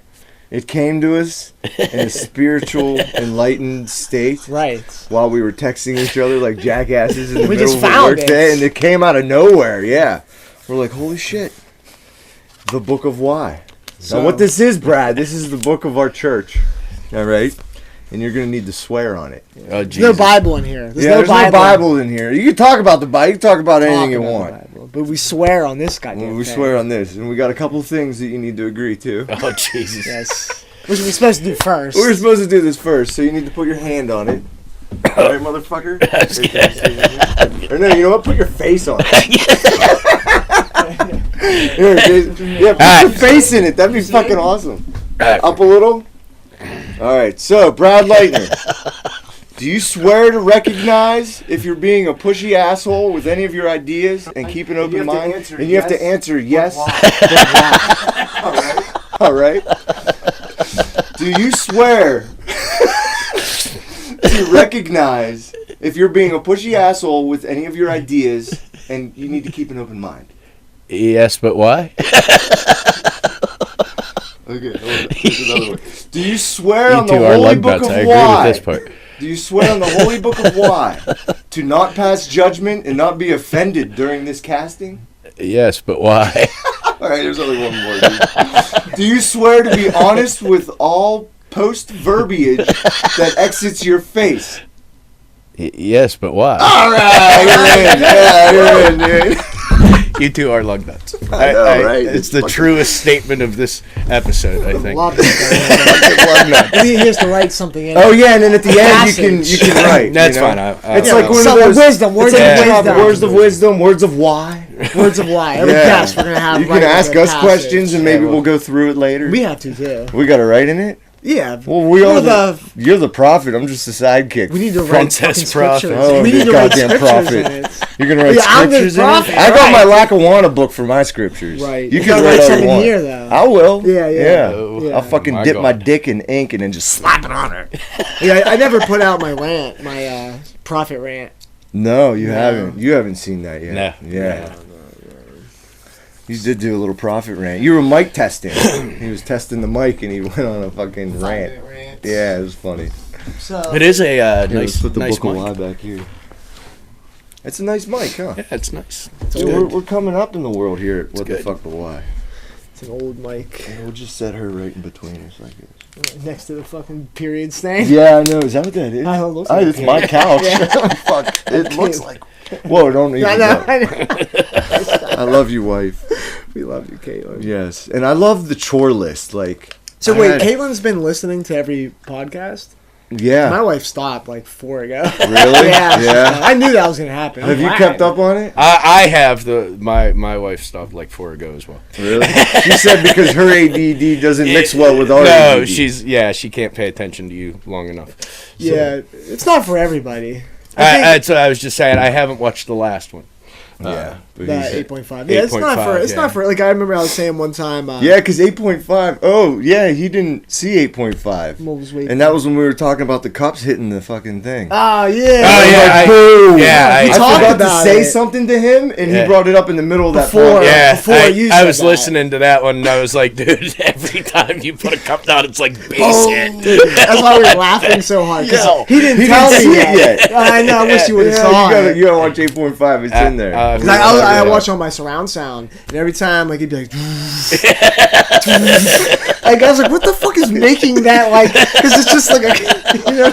It came to us in a spiritual, enlightened state Right. while we were texting each other like jackasses in the We middle just of a found work it. day, and it came out of nowhere. Yeah, we're like, holy shit, the book of why. So- Now, what this is, Brad? This is the book of our church. All right, and you're gonna need to swear on it. Oh, There's Jesus. no Bible in here. There's There's no Bible in here. You can talk about the Bible. You can talk about anything you Talk about want. the Bible, but we swear on this goddamn Well, we thing. swear on this, and we got a couple things that you need to agree to. Oh, Jesus. Yes. Which we're supposed to do first. We're supposed to do this first, so you need to put your hand on it. All right, motherfucker? Or no, you know what? Put your face on it. Here, Jason. Yeah, put your face in it. That'd be fucking awesome. Up a little. All right, so, Brad Lightner, do you swear to recognize if you're being a pushy asshole with any of your ideas and keep an open mind? And you have to answer yes. All right. Do you swear to recognize if you're being a pushy asshole with any of your ideas and you need to keep an open mind? Yes, but why? Okay, hold on. Here's another one. Do you swear You on the two are holy lug book nuts. of I agree why? with this part. Do you swear on the holy book of why to not pass judgment and not be offended during this casting? Yes, but why? All right, there's only one more. Dude. Do you swear to be honest with all post verbiage that exits your face? Yes, but why? All right, you're in. Yeah, you're in, dude. You two are lug nuts. I know, right? It's the truest statement of this episode, I think. Love it. Lug nuts. He has to write something in. Oh yeah, and then at the end Passage. you can write. That's you know? fine. It's like one Some of those wisdom, words it's like of we have wisdom. words of wisdom, words of why. Words of Why. Every Yeah. guest we're gonna have. You can write ask a us passage. questions and maybe we'll go through it later. We have to too. We got to write in it. Yeah. Well, we are the- you're the prophet. I'm just a sidekick. We need to write Princess fucking prophet. scriptures. Oh, we the need to write goddamn scriptures prophet. in it. You're gonna write Yeah, I'm the scriptures in prophet, it. I got my right. Lackawanna book for my scriptures. Right. You You can gotta write write all you something want. here, though. I will. Yeah. Oh, I'll fucking my dip God. my dick in ink and then just slap it on her. Yeah, I never put out my rant, my prophet rant. No, you haven't. You haven't seen that yet. No. Yeah. You did do a little prophet rant. You were mic testing. He was testing the mic and he went on a fucking rant. Yeah, it was funny. So It is a Here, nice, let's put the nice book of mic. why back here. It's a nice mic, huh? Yeah, it's nice. Yeah, we're coming up in the world here at What the good. Fuck But Why. it's an old mic We'll just set her right in between us like this. next to the fucking period stain. Yeah, I know. Is that what that is? I know, it looks like it's a my couch. Yeah. Fuck. It looks like. Whoa, don't even. I know. go. I know. I love you, wife. We love you, Caitlin. Yes, and I love the chore list. Like. So I wait, had- Caitlin's been listening to every podcast. Yeah. My wife stopped like 4 ago. Really? Yeah. Yeah. I knew that was gonna happen. I'm Have you glad. kept up on it? I have my wife stopped like 4 ago as well. Really? She said because her ADD doesn't mix well with our No, ADD. she can't pay attention to you long enough. Yeah, it's not for everybody. That's what I was just saying. I haven't watched the last one. Yeah. but The he's- 8.5. Yeah, it's not for. 8.5, It's not for. Like I remember, I was saying one time. Yeah, because 8.5. Oh, yeah, he didn't see 8.5. What was waiting? And that was when we were talking about the cups hitting the fucking thing. Oh yeah. Oh, yeah, Boom. I We I talked forgot to about say it. something to him, and he Yeah. brought it up in the middle of that Before. podcast. Yeah, Before you I said was that. listening to that one, and I was like, dude, every time you put a cup down, it's like basic. That's why we were laughing so hard. 'cause Yo. he didn't He tell didn't me see it yet. I know. I wish you would have Yeah, saw you it. gotta watch 8.5. It's in there. 'Cause I watch on my surround sound, and every time like he'd be like, like I was like, what the fuck is making that like? Because it's just like a, you know,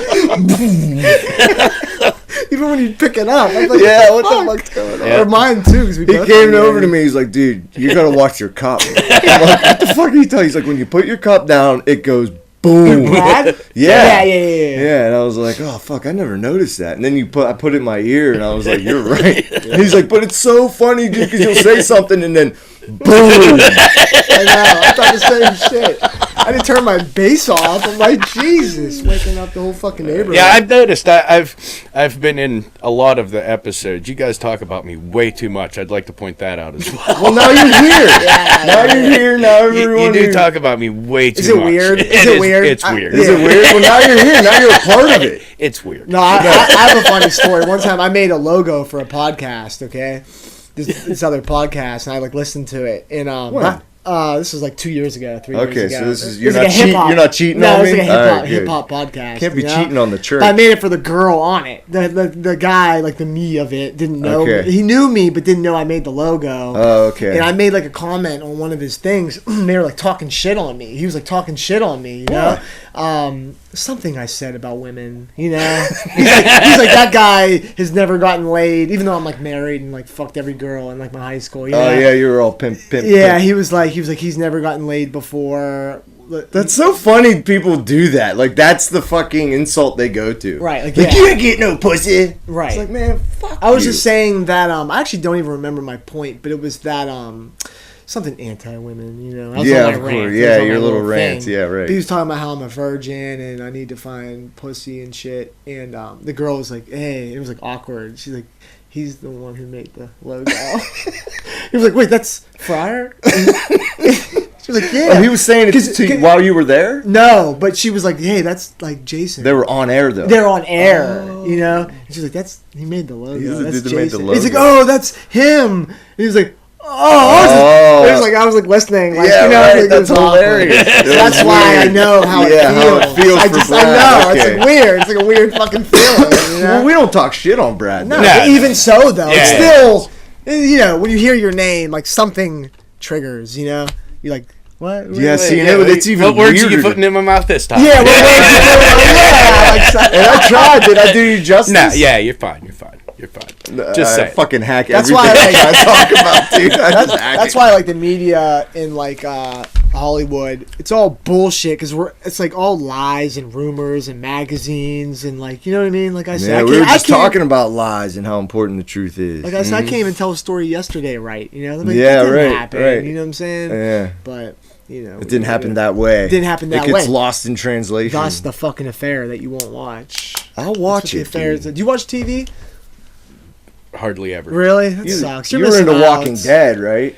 Even when you pick it up, I'm like, Yeah, what what the the fuck? fuck's going on? Or mine too, because we He both came do over that. to me. He's like, dude, you gotta watch your cup. I'm like, what the fuck are you talking? He's like, when you put your cup down, it goes boom. Brad? Yeah. Yeah. And I was like, oh fuck, I never noticed that. And then I put it in my ear, and I was like, you're right. And he's like, but it's so funny, dude, because you'll say something, and then boom. I know. I thought the same shit. I didn't turn my bass off. I'm like, Jesus, waking up the whole fucking neighborhood. Yeah, I've noticed. I've been in a lot of the episodes. You guys talk about me way too much. I'd like to point that out as well. Well, now you're here. Now you're here. Now everyone. You do here. talk about me way too much. Is it weird? Is it weird? It's weird. Is it weird? Well, now you're here. Now you're a part of it. It's weird. No, I have a funny story. One time I made a logo for a podcast, okay? This other podcast, and I listened to it. And When? this was 2 years ago, 3 years ago. Okay, so this is It you're was not like a cheating. hip-hop- You're not cheating no, on it me. was like a hip hop podcast. Can't be you know? cheating on the church. But I made it for the girl on it. The guy, the me of it, didn't know. Okay. He knew me, but didn't know I made the logo. Oh, okay. And I made a comment on one of his things. They were talking shit on me. He was talking shit on me, you know? Something I said about women, you know? He's like, that guy has never gotten laid, even though I'm married and fucked every girl in my high school. You know? Oh yeah, you were all pimp. Yeah, pimp. he was like he's never gotten laid before. That's so funny. People do that. That's the fucking insult they go to. Right, You ain't get no pussy. Right. It's man, fuck. I was you. just saying that I actually don't even remember my point, but it was that something anti-women, you know. I was Yeah, on my of course. rant. It Yeah, was on your my little rants. thing. Yeah, right. He was talking about how I'm a virgin and I need to find pussy and shit. And the girl was like, "Hey," it was awkward. She's like, "He's the one who made the logo." He was like, "Wait, that's Fryer?" She was like, "Yeah." Oh, he was saying it to you while you were there. No, but she was like, "Hey, that's Jason." They were on air though. They're on air, you know. And she's like, he made the logo. He's the That's dude that made the Jason." He's like, logo. "Oh, that's him." And he was like, "Oh." I was listening. Yeah, you know, right. it That's was awkward. hilarious. That's why I know how it feels. how it feels I for just, Brad. I know. Okay. It's weird. It's a weird fucking feeling. You know? Well, we don't talk shit on Brad. No, though. but even so, though, it's Yeah. still, you know, when you hear your name, something triggers, you know? You're like, what? Yeah, see, Yeah, it's even what words are weirder you putting in my mouth this time? Yeah, what words you put- yeah. And I tried. Did I do you justice? No, yeah, you're fine. You're fine. Just say. Fucking hack That's everything why I talk about, dude. That's why the media in Hollywood, it's all bullshit because it's all lies and rumors and magazines and you know what I mean. Like I said, Yeah, we were just talking about lies and how important the truth is. Like I said, I can't even tell a story yesterday, right? You know, Yeah, it didn't right, happen, right. You know what I'm saying? Yeah. But you know, It didn't happen that way. It didn't happen that It gets way. lost in translation. Thus, the fucking affair that you won't watch. I'll watch That's what it. the affair is. Dude. Do you watch TV? Hardly ever. Really? That You, sucks. you You're were missing into out. Walking Dead, right?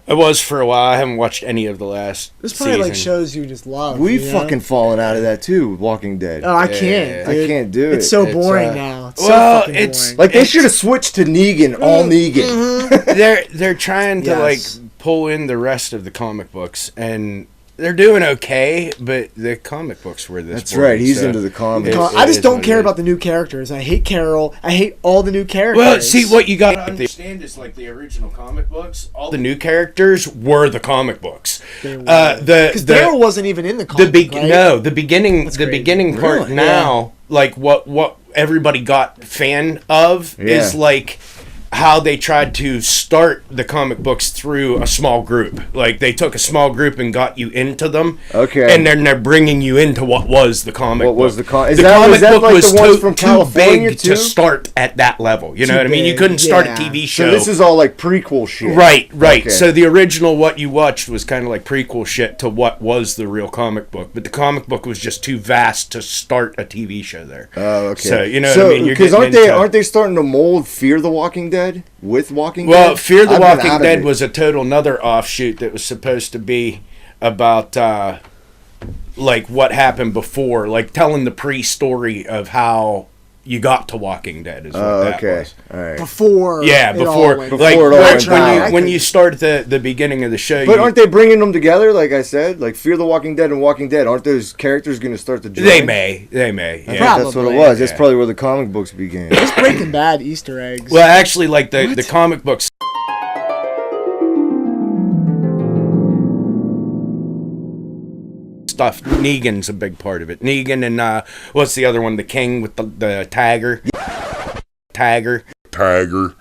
I was for a while. I haven't watched any of the last There's probably season. shows you just love. We've you know? fucking fallen out of that too, with Walking Dead. Oh, I can't. I Dude. can't do it. It's so It's, boring now. It's well, so fucking it's- boring. Like they should have switched to Negan, all Negan. They're trying to Yes. pull in the rest of the comic books, and they're doing okay. But the comic books were this. That's boring, right. He's so into the comics. it- I it just is don't what it care is. about the new characters. I hate Carol. I hate all the new characters. Well, see what you got to understand is the original comic books. All the new characters were the comic books. Because Daryl wasn't even in the comic. Right? No, the beginning. That's the crazy. beginning part Really? now, what everybody got fan of is how they tried to start the comic books through a small group. Like they took a small group and got you into them. Okay. And then they're bringing you into what was the comic What book. was the comic? The comic book like was the ones too, from too California big too? to start at that level. You know Too what I mean? You big, couldn't start a yeah. TV show. So this is all like prequel shit. Right. Okay. So the original what you watched was kind of like prequel shit to what was the real comic book, but the comic book was just too vast to start a TV show there. Oh, okay. So you know what I mean? You're Because getting aren't they starting to mold Fear the Walking Dead with Walking Dead? Well, Fear the I've been out Walking of Dead it. was a total another offshoot that was supposed to be about what happened before, like telling the pre-story of how you got to Walking Dead is what that okay. was. All right. Before. Yeah, it all before went- Before like it all went down. when you start the beginning of the show, But you, aren't they bringing them together? Like I said, like Fear the Walking Dead and Walking Dead. Aren't those characters going to start to join? they may. I Yeah. think that's what it Probably. was. That's Yeah. probably where the comic books began. It's Breaking Bad Easter eggs. Well, actually, like the comic books. Stuff. Negan's a big part of it. Negan and what's the other one? The King with the tagger. Tiger.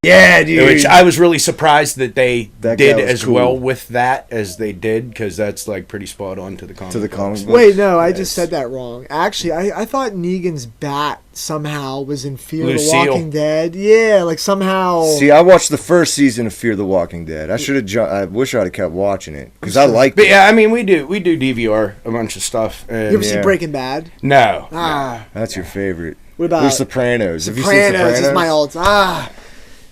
Yeah, dude. Which I was really surprised that they That did guy was as cool. well with that as they did, because that's like pretty spot on to the comic. To the books. comic book. Wait, no, I just said that wrong. Actually, I thought Negan's bat somehow was in Fear Lucille. the Walking Dead. Yeah, like somehow. See, I watched the first season of Fear the Walking Dead. I should have. I wish I'd have kept watching it because I liked But it. yeah, I mean, we do DVR a bunch of stuff. And You ever see Yeah. Breaking Bad? no. Ah, That's your favorite. what about The Sopranos. Have you seen Sopranos? Sopranos? Is my old.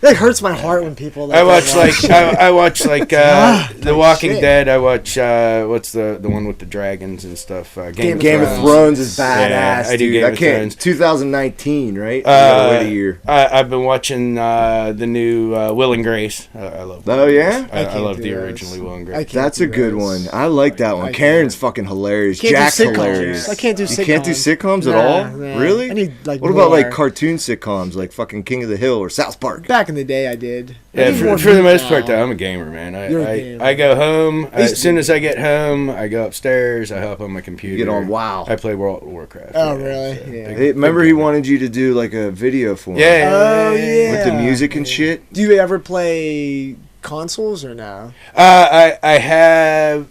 It hurts my heart when people. I watch I watch like The Walking shit. Dead. I watch what's the one with the dragons and stuff. Game Game of Thrones is badass, Yeah, I do dude. Game I of can't. Thrones. 2019, right? You gotta wait a year. I've been watching the new Will and Grace. I love. Oh, yeah? I can't love do the those. original Will and I Grace. can't That's do a good those. one. I like that one. I Karen's fucking hilarious. Can't do Jack's sitcoms. hilarious. I can't do You can't do sitcoms. sitcoms at Nah, all? nah. Really? I need, like, what about like more. cartoon sitcoms, like fucking King of the Hill or South Park? Back in the day, I did. I Yeah, need more for the meat most now. part, though, I'm a gamer, man. You're a I gamer. go home. used As soon as I get home, I go upstairs. I hop on my computer. You get on WoW. I play World of Warcraft. Oh, yeah, really? so Yeah. big- Hey, remember big he gamer. wanted you to do like a video for him? Yeah, Oh, yeah. With the music and shit? Do you ever play consoles or no? I have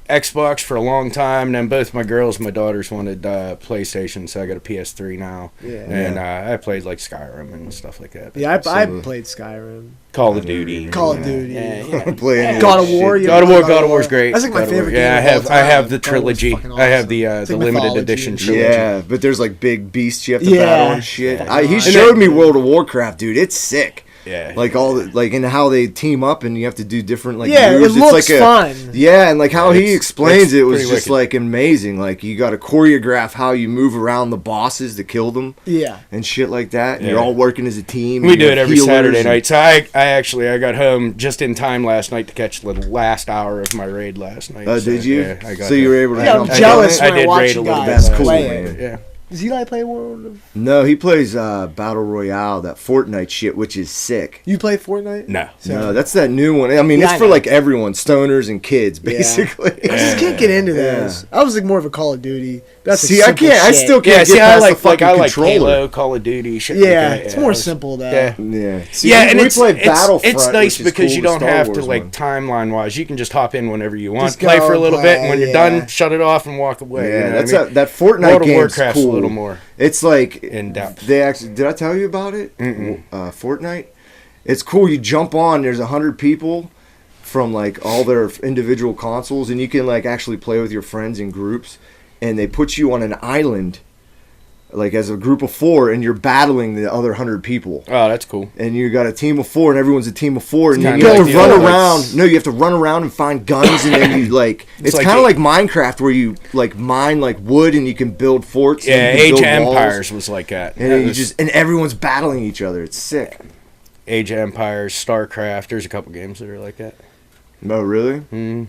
Xbox for a long time, and then both my daughters wanted PlayStation, so I got a PS3 now. Yeah. And I played like Skyrim and stuff like that. Yeah, I So- played Skyrim. Call of Duty. Call of Duty. Yeah. Play any God of shit. War. you God of ever War. play God of War's great. That's like my God of War. favorite Yeah, game of all I have time. the God of War's trilogy. fucking I have awesome. the It's like limited mythology edition and shit. trilogy. Yeah, but there's like big beasts you have to Yeah. battle and shit. He And showed then- me World of Warcraft, dude. It's sick. Yeah. Like all the, like and how they team up and you have to do different like Yeah, it moves. looks like fun. Yeah, and like how he It's explains it was pretty just wicked. like amazing. Like you got to choreograph how you move around the bosses to kill them Yeah. and shit like that. And Yeah. you're all working as a team. We and do you it have every healers Saturday and- night. So I got home just in time last night to catch the last hour of my raid last night. Oh, So, did you? Yeah, I got So you that. were able to Yeah, I'm jump on jealous it? I when I did watch raid you a little guys bit. cool, play man. it. Yeah. Does Eli play World of... No, he plays Battle Royale, that Fortnite shit, which is sick. You play Fortnite? No. No, that's that new one. I mean, Yeah, it's I for know. like everyone, stoners and kids, basically. I just can't get into Yeah. those. I was like more of a Call of Duty. That's See, like I can't. I simple still shit. can't Yeah, get see, I past like the fucking I like controller. Halo, Call of Duty, shit. like Yeah, that. it's more simple though. Yeah. Yeah, see, Yeah, we, and we it's play it's, Battlefront. it's nice which is because cool, you the don't Star have Wars to like one. timeline wise. You can just hop in whenever you want, Just play go for a little play, bit, and when you're yeah. done, shut it off and walk away. Yeah, you know that's what I mean? that Fortnite World of game's Warcraft's cool. a little more It's like in depth. They actually did I tell you about it? Fortnite. It's cool. You jump on. There's 100 people from like all their individual consoles, and you can like actually play with your friends in groups. And they put you on an island, like as a group of 4, and you're battling the other 100 people. Oh, that's cool. And you got a team of 4, and everyone's a team of 4, and you kinda have like to the run old, like, around. No, you have to run around and find guns, and then you like. It's like kind of a- like Minecraft, where you like mine like wood, and you can build forts. Yeah, and you Age can of build walls, Empires was like that. and That then you was just and everyone's battling each other. It's sick. Age of Empires, StarCraft. There's a couple games that are like that. Oh, really? Mm.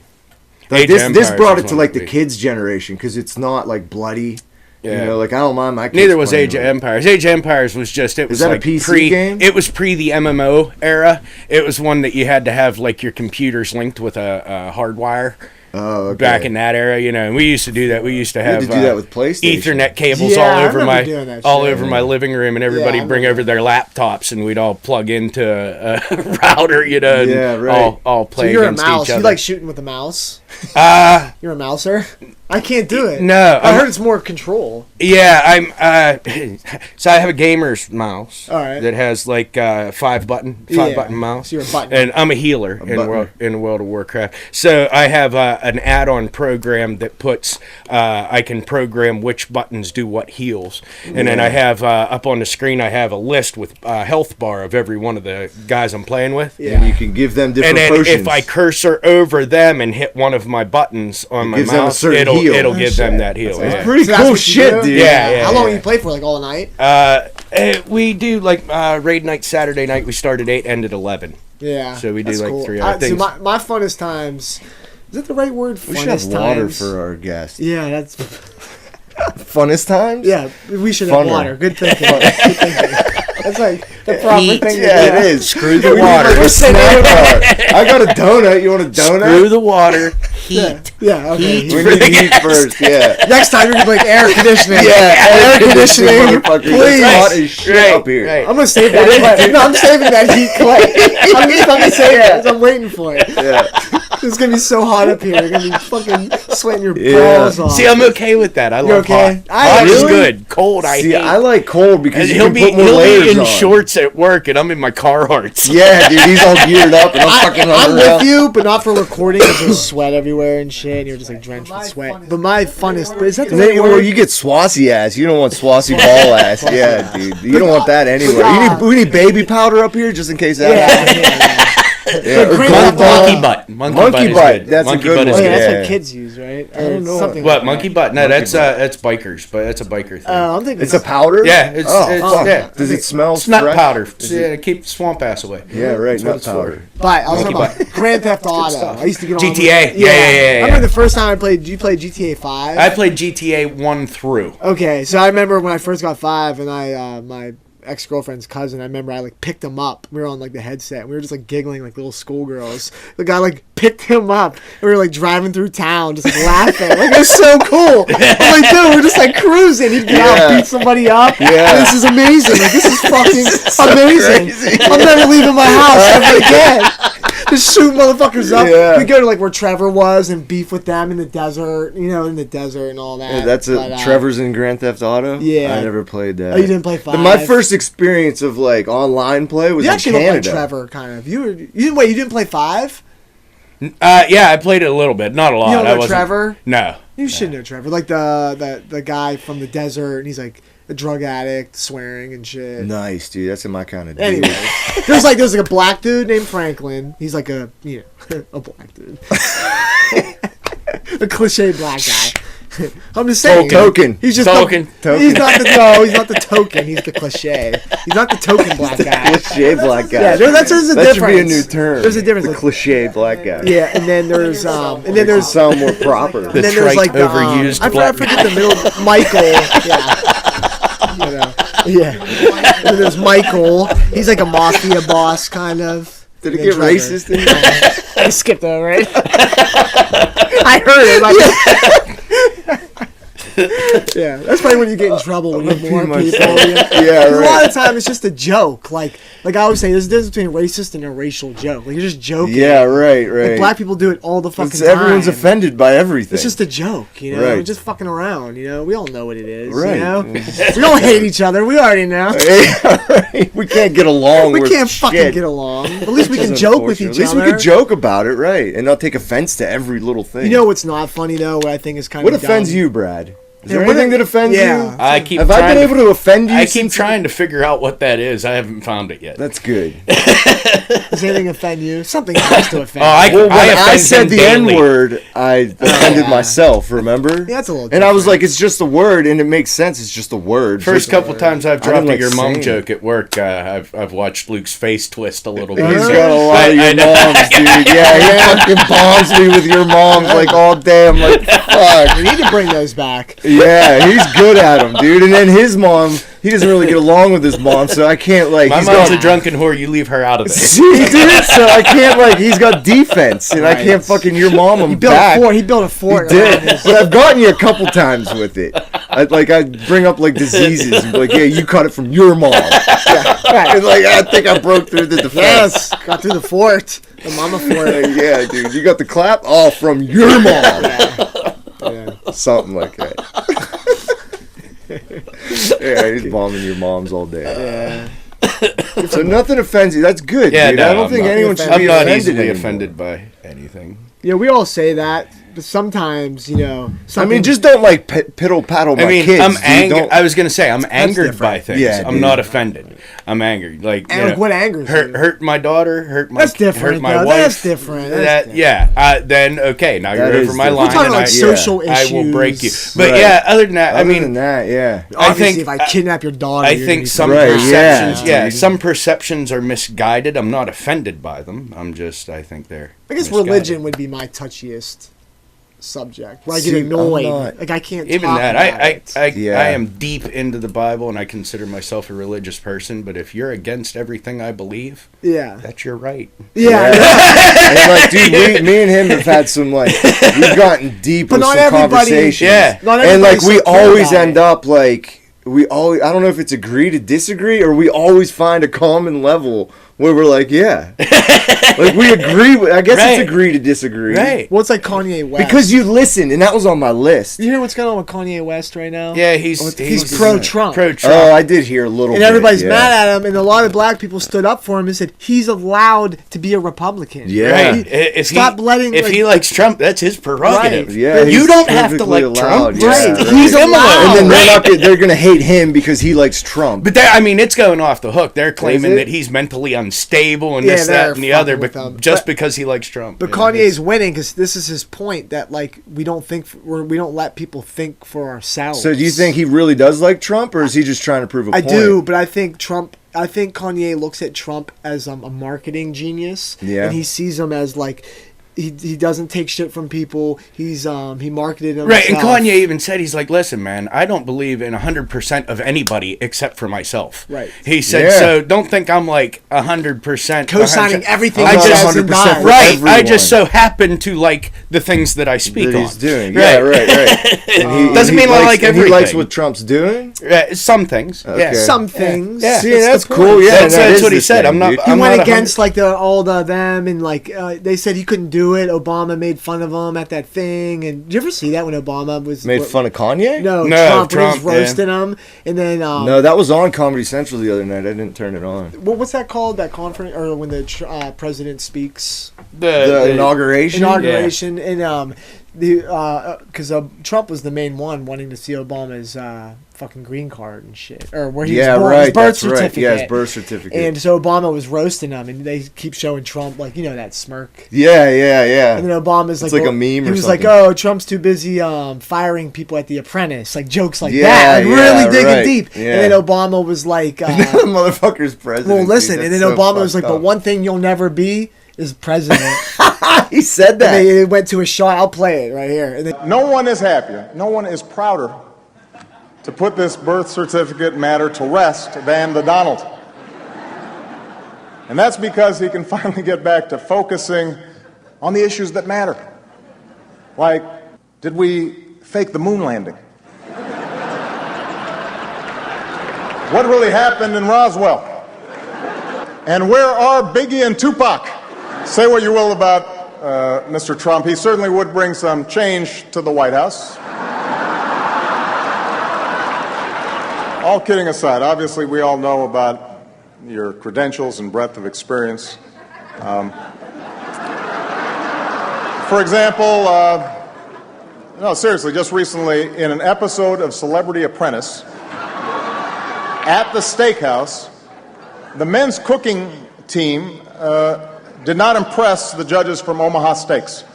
Like Age of this Empires brought was it to one like of the the- kids' generation because it's not like bloody. Yeah. You know, like I don't mind my kids. Neither was playing Age of with it. Empires. Age of Empires was just it was that a like PC pre game? It was pre the MMO era. It was one that you had to have like your computers linked with a hardwire. Oh, okay. Back in that era, you know, and we used to do that. We used to We had have to do that with PlayStation. Ethernet cables Yeah, all I over remember doing that all shit. over my living room, and everybody Yeah, I bring remember over their laptops, and we'd all plug into a router, you know, and Yeah, right. all So play you're a against mouse. each You other. like shooting with a mouse? Uh, You're a mouser? I can't do it. No, I heard it's more control. yeah, I'm. So I have a gamer's mouse All right. that has like 5-button mouse. So you're a button. And I'm a healer in button. World of Warcraft. So I have an add-on program that puts I can program which buttons do what heals, and then I have up on the screen I have a list with health bar of every one of the guys I'm playing with. And you can give them And different then potions. if I cursor over them and hit one of my buttons on my gives them a mouse, certain it'll heal. it'll Oh, give them that heal. That's yeah. pretty So that's cool what you shit, do? dude. Yeah. How long do you play for? Like all night? We do like raid night Saturday night. We start at 8, end at 11. Yeah. So we do, that's like, cool. 3 hour See, things. my funnest times. Is that the right word? We should have Funnest water times? for our guest. Yeah, that's. Funnest times? Yeah, we should Funner. have water. Good thinking. Good thinking. That's like the proper Heat. thing to do. Yeah, it is. Screw the water. We're snack bar. I got a donut. You want a donut? Screw the water. Heat. Yeah, okay. We need heat first. Yeah. Next time you're gonna be like air conditioning. Yeah, air conditioning. Please. Please. It's hot as shit up here. I'm gonna save that clip. No, I'm saving that heat clip. I'm gonna save it. I'm waiting for it. Yeah. It's gonna be so hot up here. You're gonna be fucking sweating your Yeah. balls off. See, I'm okay with that. I love okay? hot. Hot is Really? good. Cold, I See, hate. I like cold because And you can put more he'll layers be in on. shorts at work, and I'm in my Carhartts. Yeah, dude, he's all geared up, and I'm fucking I'm running with around. you, but not for recording. There's just sweat everywhere and shit, and you're just like drenched in sweat. But my funnest, but is that the And then, right well, word? you get swassy ass. You don't want swassy ball ass. Yeah, dude. You don't want that anywhere. We need baby powder up here just in case that happens. Yeah, or Great gold ball. Monkey butt. Monkey is butt. good. That's a monkey good butt one. is Oh, yeah, good. that's Yeah. what kids use, right? Or don't know. something What like monkey that. butt? No, Monkey that's bikers, but that's a biker thing. I'm thinking It's a powder? yeah, it's fuck. yeah. Does it smell It's nut fresh? powder. Yeah, keep swamp ass away. Yeah, right. That's what Nut it's for. powder. But I was Monkey talking about Grand Theft Auto. I used to get on GTA. with- Yeah. I remember the first time I played. Did you play GTA 5? I played GTA 1 through. Okay, so I remember when I first got 5, and I my ex-girlfriend's cousin, I remember I like picked him up. We were on like the headset, and we were just like giggling like little schoolgirls. The guy like picked him up, and we were like driving through town just like laughing. Like it was so cool. I'm like, dude, we're just like cruising. He'd get out, beat somebody up. Yeah. This is amazing. Like this is fucking so amazing. crazy. I'm never leaving my house ever again. Just shoot motherfuckers up. Yeah. We go to like where Trevor was and beef with them in the desert, and all that. Yeah, that's But, Trevor's in Grand Theft Auto? Yeah. I never played that. Oh, you didn't play 5? My first experience of like online play was You in actually look like Canada. Trevor, kind of. You didn't play 5? Yeah, I played it a little bit, not a lot. You don't I know wasn't. Trevor? No. You should know Trevor, like the guy from the desert, and he's like a drug addict, swearing and shit. Nice, dude. That's my kind of dude. Anyway, there's like a black dude named Franklin. He's like a a black dude, a cliche black guy. I'm just saying. Token. He's just Token. He's not the token. He's the cliche. He's not the token black guy. Cliche black guy. Yeah, there's a that difference. should be a new term. There's a difference. The cliche black guy. Yeah, and then there's Sound more proper. and then there's trite, like the overused I black forget the middle Michael. Yeah. You know. Yeah. And then there's Michael. He's like a mafia boss kind of. Did it And get Trevor. racist in here? I skipped over it. I heard it. Yeah, that's probably when you get in trouble when you have more Pretty people. much. Yeah. Yeah, A lot right. of time it's just a joke. Like I always say, there's a difference between racist and a racial joke. Like you're just joking. Yeah, right. Like black people do it all the fucking It's- everyone's time. offended by everything. It's just a joke, you know. Right. We're just fucking around, you know. We all know what it is, Right. you know. We don't hate each other. We already know. Yeah, right. We can't get along. We with can't fucking shit. get along. At least we Which can is joke with unfortunate. each At least other. we could joke about it, right, and not take offense to every little thing. You know what's not funny though? What I think is kind what of offends dumb? you, Brad? Is Yeah, there what anything it- that offends yeah. you? I keep Have I trying been able to offend you? I keep since- trying to figure out what that is. I haven't found it yet. That's good. Does anything offend you? Something has to offend. Oh, I- you. Well, when I offend said him the daily. N-word, I offended yeah. myself, remember? Yeah, that's a little And I was different. like, it's just a word, and it makes sense. It's just a word. First couple times I've I didn't dropped a like your mom saying joke at work, I've watched Luke's face twist a little bit. He's so got a lot of your moms, dude. Yeah, he fucking bombs me with your moms like all day. I'm like, fuck. We need to bring those back. Yeah, he's good at them, dude. And then his mom, he doesn't really get along with his mom, so I can't like. My he's mom's got, a drunken whore. You leave her out of this. See, dude, so I can't like. He's got defense, and I Right. can't fucking your mom him He built back. a fort. He built a fort. He around did, his- but I've gotten you a couple times with it. I bring up like diseases and be like, yeah, you caught it from your mom. Right. And like, I think I broke through the defense. Yes, got through the fort, the mama fort. Yeah, dude, you got the clap? Oh, from your mom. Yeah. Something like that. Yeah, he's bombing your moms all day. So nothing offends you. That's good, Yeah, dude. no, I don't I'm think not anyone should I'm be not offended easily anymore. offended by anything. Yeah, we all say that, but sometimes, you know, I something. mean, just don't like piddle paddle my I mean, kids. I'm dude. angered. Don't- I was gonna say I'm angered by different. things. Yeah, I'm dude. not offended. I'm angered. Like, And you like, know, what angers you? hurt my daughter. Hurt my. That's different, Hurt my though. wife. That's different. That's That different. yeah. Then okay. Now That you're is over my different. line. We're talking and like I, social issues. I will break you. But Right. yeah. Other than that, Other I mean, than that, yeah. I Obviously, think if I kidnap your daughter, I you're think gonna some be Right, perceptions, yeah, yeah, dude. some perceptions are misguided. I'm not offended by them. I think they're. I guess misguided. religion would be my touchiest. subject where I See, get annoyed. I'm not- Like I can't Even talk that, about it. I am deep into the Bible, and I consider myself a religious person. But if you're against everything I believe, Yeah. that's your right. Yeah. And like, dude, me and him have had some like we've gotten deep But with not some everybody- conversations. Yeah. Not And like everybody's we so clear always about end it. up like I don't know if it's agree to disagree or we always find a common level where we're like, yeah. Like we agree with, I guess Right. it's agree to disagree. Right. What's like Kanye West? Because you listen, and that was on my list. you hear what's going on with Kanye West right now? Yeah, he's He's pro-Trump. Pro-Trump. Oh, I did hear a little And bit. everybody's yeah. mad at him, and a lot of black people stood up for him and said he's allowed to be a Republican. Yeah. Right. If Stop letting. If he likes Trump, that's his prerogative. Right. Yeah, You he's don't have to perfectly like allowed, Trump. yeah, Right. right. He's Leave him allowed. alone. And then Right. they're gonna hate him because he likes Trump. But I mean, it's going off the hook. They're claiming it? that he's mentally unstable and Yeah, this, they're that, and the other, fucking with but him. just But- because he likes Trump. But Yeah, Kanye's winning because this is his point that like we don't let people think for ourselves. So do you think he really does like Trump, or is he just trying to prove a I point? do, but I think Kanye looks at Trump as a marketing genius. Yeah. And he sees him as like he doesn't take shit from people. He marketed himself. Right, and Kanye even said, he's like, listen, man, I don't believe in 100% of anybody except for myself. Right. He said, Yeah. so don't think I'm like 100% Co-signing everything I'm he not says 100% and does. for Right, I everyone. just so happen to like the things that I speak that on. he's doing. Right. Yeah, right. And Doesn't mean I like and he likes everything. what Trump's doing. Some things. Okay. Yeah. Some things. Yeah. See, That's that's the cool. point. Yeah, That's that is what he the said. thing, I'm not- dude. He I'm went not against like all the them and like they said he couldn't do it. Obama made fun of him at that thing. And did you ever see that when Obama was Made fun of Kanye. No, No, Trump, when he was Trump, yeah. roasting him, and then No, that was on Comedy Central the other night. I didn't turn it on. what's that called? That conference or when the president speaks The inauguration. inauguration and because Trump was the main one wanting to see Obama's fucking green card and shit, or where he Yeah, was born, right. his birth That's right. certificate. Yeah, his birth certificate. And so Obama was roasting him, and they keep showing Trump like that smirk. yeah, yeah, yeah. And then Obama's It's like, like a meme He or was something. like, "Oh, Trump's too busy firing people at The Apprentice," like jokes like Yeah, that, like yeah, really digging right. deep. Yeah. And then Obama was like, the motherfucker's president. "Well, listen." dude. And then That's so Obama was like, fucked "But up. one thing you'll never be is president." He said And that. they went to a shot. I'll play it right here. And then, No one is happier, no one is prouder to put this birth certificate matter to rest than the Donald. And that's because he can finally get back to focusing on the issues that matter. Like, did we fake the moon landing? What really happened in Roswell? And where are Biggie and Tupac? Say what you will about Mr. Trump, he certainly would bring some change to the White House. All kidding aside, obviously we all know about your credentials and breadth of experience. For example, no, seriously, just recently in an episode of Celebrity Apprentice at the steakhouse, the men's cooking team did not impress the judges from Omaha Steaks.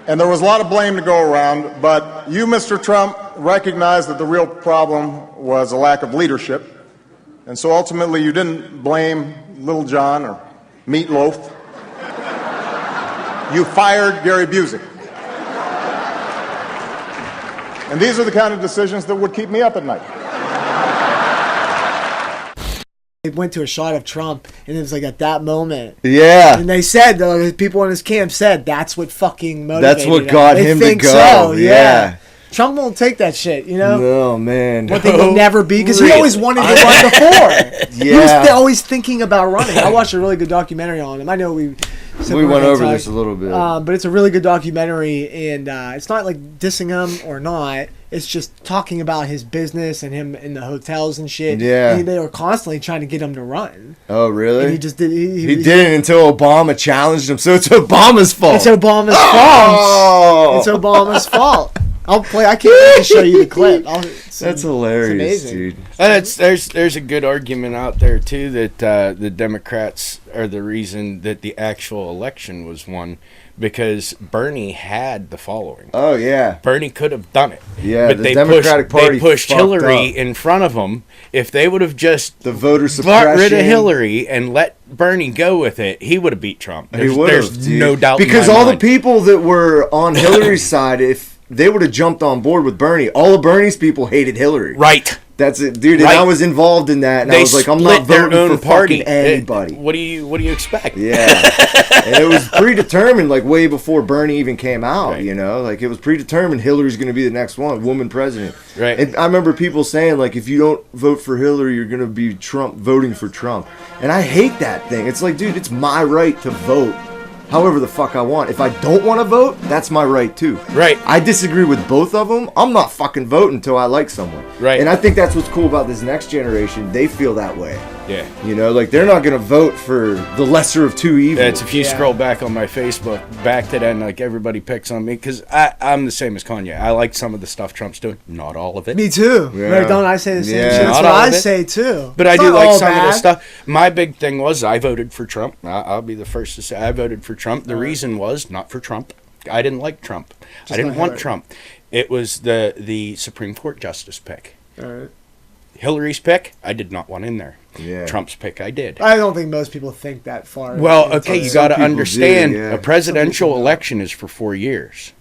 And there was a lot of blame to go around, but you, Mr. Trump, recognized that the real problem was a lack of leadership. And so ultimately you didn't blame Little John or Meatloaf. You fired Gary Busey. And these are the kind of decisions that would keep me up at night. they went to a shot of Trump, and it was like at that moment. Yeah. And they said, the people in his camp said, that's what fucking motivated That's what him. got They him to think go. So, Yeah. Trump won't take that shit, you know? No, man. One thing he'll never be, because he Really? always wanted to run before. He was Yeah. always thinking about running. I watched a really good documentary on him. I know we went over this a little bit. but it's a really good documentary, and it's not like dissing him or not. It's just talking about his business and him in the hotels and shit. Yeah. And they were constantly trying to get him to run. Oh, really? And he just did. He didn't until Obama challenged him, so it's Obama's fault. It's Obama's fault. Oh! It's Obama's fault. I'll play. I can't wait to show you the clip. That's hilarious, amazing. dude. And there's a good argument out there too that the Democrats are the reason that the actual election was won, because Bernie had the following. Oh yeah, Bernie could have done it. Yeah, but the they Democratic Party they pushed fucked Hillary up. in front of them. If they would have just the voter got suppression, rid of Hillary and let Bernie go with it, he would have beat Trump. There's dude. no doubt. Because in my all mind. the people that were on Hillary's side, if they would have jumped on board with Bernie, all of Bernie's people hated Hillary. Right. That's it, dude. And Right. I was involved in that, and They I was like, I'm not split their voting own for party. fucking anybody. What do you expect? Yeah, and it was predetermined, like way before Bernie even came out. Right. You know, like it was predetermined. Hillary's going to be the next woman president. Right. And I remember people saying, like, if you don't vote for Hillary, you're going to be voting for Trump. And I hate that thing. It's like, dude, it's my right to vote however the fuck I want. If I don't want to vote, that's my right too. Right. I disagree with both of them. I'm not fucking voting until I like someone. Right. And I think that's what's cool about this next generation. They feel that way. Yeah. You know, like they're not going to vote for the lesser of two evils. That's if you scroll back on my Facebook, back to then, like everybody picks on me because I'm the same as Kanye. I like some of the stuff Trump's doing, not all of it. Me too. Yeah. Right, don't I say the same Yeah. shit? That's Not what all I of it. say too. But I It's do not like all some of the bad. stuff. My big thing was I voted for Trump. I'll be the first to say I voted for Trump. The reason was not for Trump. I didn't like Trump. I didn't not want Hillary. Trump. It was the Supreme Court justice pick. All right. Hillary's pick, I did not want in there. Yeah. Trump's pick, I did. I don't think most people think that far. Well, into okay, it. you got to people understand do, yeah. a presidential election is for 4 years.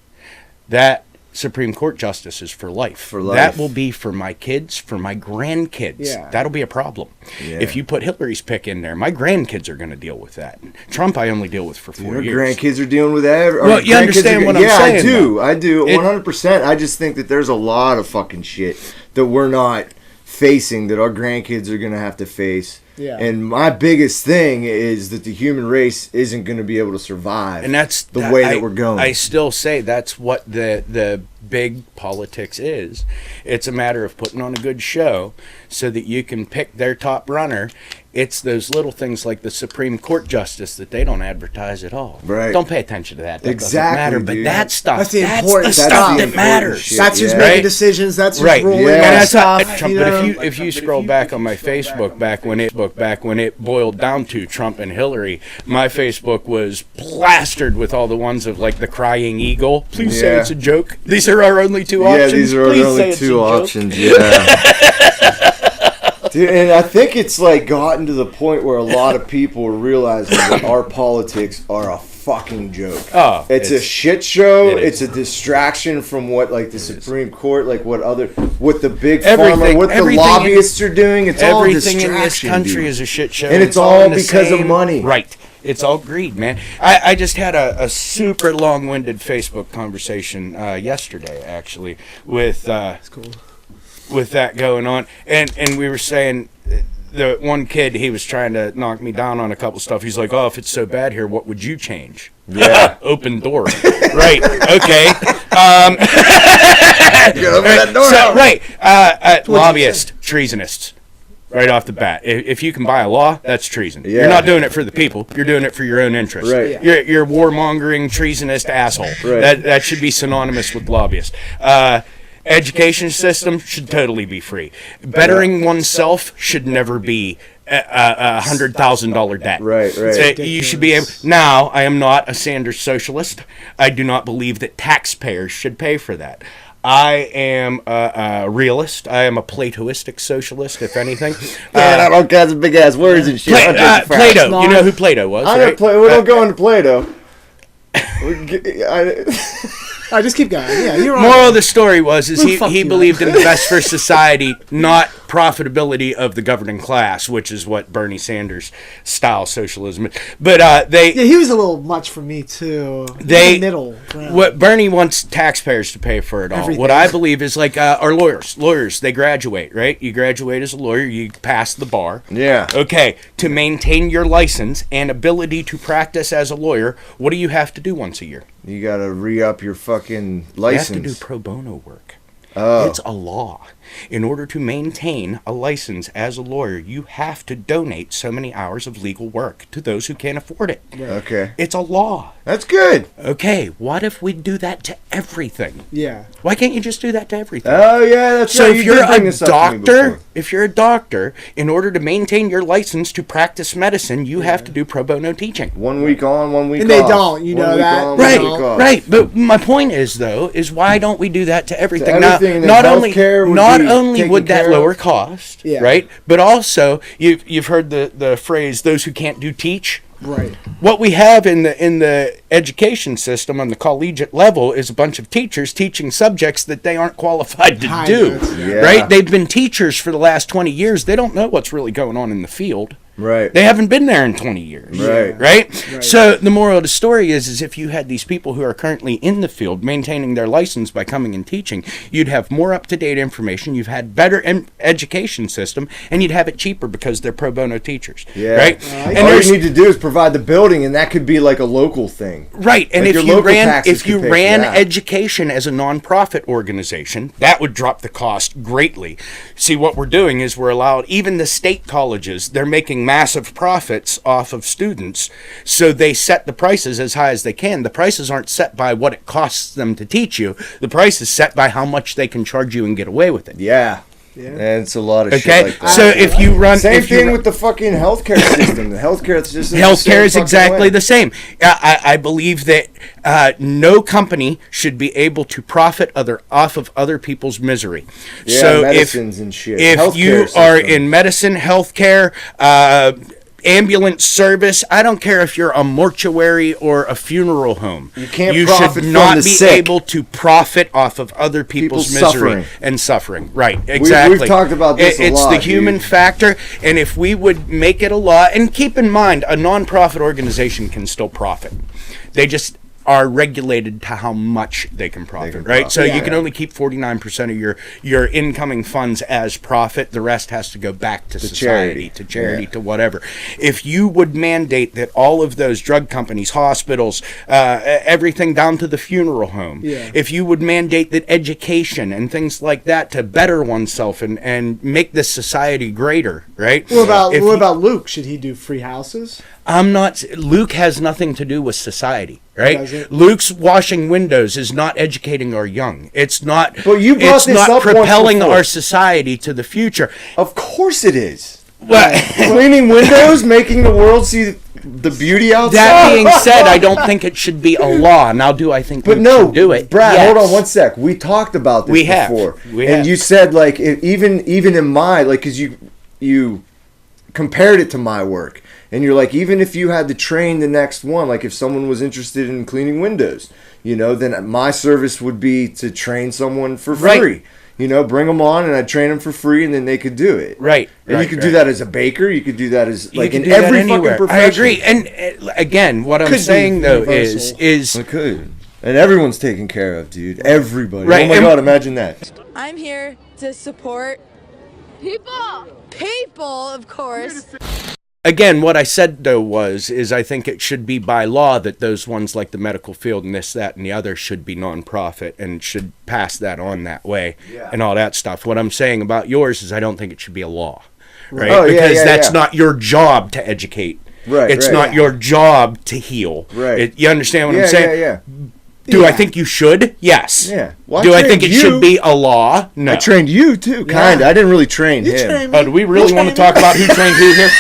That Supreme Court justice is for life. For life. That will be for my kids, for my grandkids. Yeah. That'll be a problem. Yeah. If you put Hillary's pick in there, my grandkids are going to deal with that. Trump, I only deal with for 4 Your years. grandkids are dealing with that. Well, you understand what I'm saying, Yeah, I do. though. I do. It- 100%. I just think that there's a lot of fucking shit that we're not facing that our grandkids are going to have to face. Yeah. And my biggest thing is that the human race isn't going to be able to survive. And that's the way that we're going. I still say that's what the big politics is. It's a matter of putting on a good show so that you can pick their top runner. It's those little things like the Supreme Court justice that they don't advertise at all. Right. Don't pay attention to that. That Exactly, doesn't matter. But dude. that stuff, That's the important the stuff. stuff That's that the matters. shit. That's who's Yeah. making Right. decisions. That's who's Right. ruling Yeah. on And that's stuff. Trump, you but know? if you scroll back on my Facebook back when it boiled down to Trump and Hillary, my Facebook was plastered with all the ones of like the crying eagle. Please say Yeah. it's a joke. These are our only two yeah, options. these are Please our say only it's a two joke. options. Yeah. Dude, and I think it's like gotten to the point where a lot of people are realizing that our politics are a fucking joke. Oh, it's a shit show. it is. It's a distraction from what like the Supreme Court, like what the big Everything- pharma, what the everything lobbyists are doing. It's all Everything distraction, in this country dude. is a shit show. And it's all in the because of money. Right. It's all greed, man. I just had a super long-winded Facebook conversation yesterday, actually, with with that going on, and we were saying the one kid, he was trying to knock me down on a couple stuff. He's like, "Oh, if it's so bad here, what would you change?" Yeah. Open door. Right. Okay. Get over that door. So, right. Lobbyists, treasonists. Right off the bat, if you can buy a law, that's treason. Yeah. You're not doing it for the people. You're doing it for your own interest. Right. You're a warmongering, treasonist asshole. Right. That should be synonymous with lobbyist. Education system should totally be free. Bettering oneself should never be a $100,000 debt. Right, right. So you should be able. Now, I am not a Sanders socialist. I do not believe that taxpayers should pay for that. I am a realist. I am a Platoistic socialist, if anything. Man, I don't got some big ass words and shit. I'm just fast. Plato. You know who Plato was, I right? don't we don't go into Plato. I just keep going. Yeah, you're right. Moral of the story was is Fuck he you. believed in the best for society, not profitability of the governing class, which is what Bernie Sanders style socialism is. But Yeah, he was a little much for me too. They- middle ground. what Bernie wants taxpayers to pay for it all. Everything. What I believe is like our lawyers. Lawyers, they graduate, right? You graduate as a lawyer, you pass the bar. Yeah. Okay, to maintain your license and ability to practice as a lawyer, what do you have to do once a year? You gotta re-up your fucking You license. have to do pro bono work. Oh. It's a law. In order to maintain a license as a lawyer, you have to donate so many hours of legal work to those who can't afford it. Okay. It's a law. That's good. Okay, what if we do that to everything? Yeah. Why can't you just do that to everything? Oh yeah, that's So right. if You you're did bring a this up to me doctor, before. if you're a doctor, in order to maintain your license to practice medicine, you have to do pro bono teaching. 1 week on, 1 week And off. they don't, you 1 know week that. on, 1 Right, week off. right. But my point is, though, is why don't we do that to everything? everything, and then not only healthcare would not be only taken would that care of. lower cost, Yeah. right? But also, you've heard the phrase "those who can't do teach." Right. What we have in the education system on the collegiate level is a bunch of teachers teaching subjects that they aren't qualified to Kind do. of. Yeah. Right? They've been teachers for the last 20 years. They don't know what's really going on in the field. Right. They haven't been there in 20 years. Right. Right? So the moral of the story is if you had these people who are currently in the field maintaining their license by coming and teaching, you'd have more up-to-date information, you've had better education system, and you'd have it cheaper because they're pro bono teachers. Yeah. Right? And all you need to do is provide the building, and that could be like a local thing. Right, and Like your if you local ran taxes could pay for that. education as a nonprofit organization, that would drop the cost greatly. See, what we're doing is we're allowed even the state colleges, they're making massive profits off of students, so they set the prices as high as they can. The prices aren't set by what it costs them to teach you. The price is set by how much they can charge you and get away with it. Yeah. Yeah. And it's a lot of Okay, shit like that. so if you run Same if you thing run- with the fucking healthcare system. The healthcare system. is the Healthcare same is fucking exactly way. the same. I believe that no company should be able to profit off of other people's misery. Yeah, so medicines and shit. If Healthcare you are system. in medicine, healthcare, ambulance service, I don't care if you're a mortuary or a funeral home. You can't You profit should from not the be sick. able to profit off of other people's People's misery suffering. and suffering. Right, exactly. talked about this a It's lot, the human dude. factor, and if we would make it a law, and keep in mind, a non-profit organization can still profit. They just are regulated to how much they can profit, can right? profit, So you yeah. can only keep 49% of your incoming funds as profit. The rest has to go back to society, to charity, Yeah. to whatever. If you would mandate that all of those drug companies, hospitals, everything down to the funeral home, Yeah. if you would mandate that education and things like that to better oneself and make this society greater, right? What about If what you- about Luke? Should he do free houses? Luke has nothing to do with society, right? Does it? Luke's washing windows is not educating our young. It's not. But you brought it's this not up once propelling before. our society to the future. Of course it is. Well, Cleaning windows, making the world see the beauty outside. that being said, I don't think it should be a law. Now, do I think But Luke no, should do it? Brad, Yes. hold on one sec. We talked about this We have. before, We and have. you said like even in my like because you compared it to my work, and you're like even if you had to train the next one, like if someone was interested in cleaning windows, then my service would be to train someone for Right. free. Bring them on, and I'd train them for free, and then they could do it. Right. And you right, could right. do that as a baker. You could do that as You like can in do that every anywhere. fucking I profession. agree. And again, what I'm Could be saying though universal. is It could. And everyone's taken care of, dude. Everybody. Right, Oh my and- god, imagine that. I'm here to support people, of course. Again, what I said though is I think it should be by law that those ones like the medical field and this, that, and the other should be nonprofit and should pass that on that way and all that stuff. What I'm saying about yours is I don't think it should be a law, right? Oh, yeah, because yeah, that's yeah. not your job to educate. Right, It's right. not your job to heal. Right. You understand what Yeah, I'm saying? yeah. Do I Yeah. think you should? Yes. Yeah. Well, Do I trained think it you. should be a law? No. I trained you too, kinda. I didn't really train You him. train me. Do we really You want to train talk me. about who trained who here?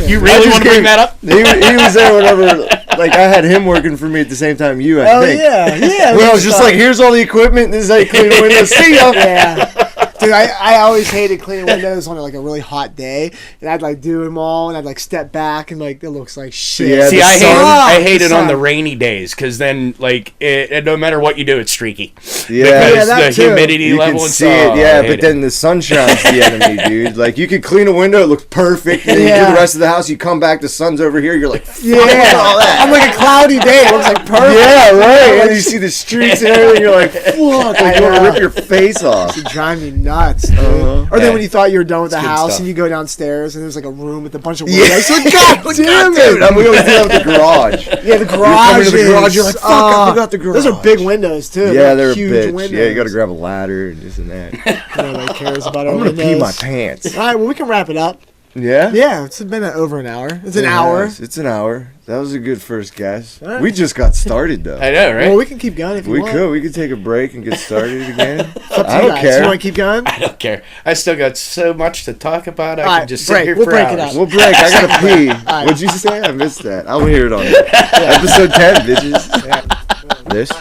You I really just want to bring gave- that up? He was there whenever. Like I had him working for me at the same time you. I Oh think. yeah. Well, I was just like, here's all the equipment. This is how you clean the windows. See ya. Yeah. Dude, I always hated cleaning windows on like a really hot day, and I'd like do them all, and I'd like step back, and like it looks like shit. Yeah, See, the I sun. hate it on the sun. rainy days because then, like, no matter what you do, it's streaky. Yeah. Because that the too. humidity You level can and see stuff. it, yeah, I hate but then the sunshine's the enemy, dude. Like, you could clean a window, it looks perfect, and then you do Yeah. the rest of the house, you come back, the sun's over here, you're like, fuck Yeah, all that. I'm like a cloudy day. It looks like perfect. Yeah, right. And you see the streets and everything, you're like, fuck, like, you want to know. rip your face off. It drive me nuts, dude. Or then when you thought you were done with the good house stuff. and you go downstairs and there's like a room with a bunch of windows. Yeah. Like, God damn Dude, it! we always do that with the garage. Yeah, the garage. into the garage, you're like, fuck, I forgot the Those are garage. big windows too. Yeah, they're a huge bitch. windows. Yeah, you gotta grab a ladder and this and that. Nobody cares about our I'm gonna windows. pee my pants. All right, well we can wrap it up. Yeah? Yeah, it's been over an hour. It's an hour. It's an hour. That was a good first guess. All right. We just got started, though. I know, right? Well, we can keep going if you want. We could take a break and get started again. It's up to I you don't guys. care. You want to keep going? I don't care. I still got so much to talk about. I All can right, just sit break. here We'll for break it hours. up. We'll break. I gotta pee. right. What'd you say? I missed that. I'll hear it on Episode 10, bitches. This?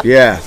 Yeah.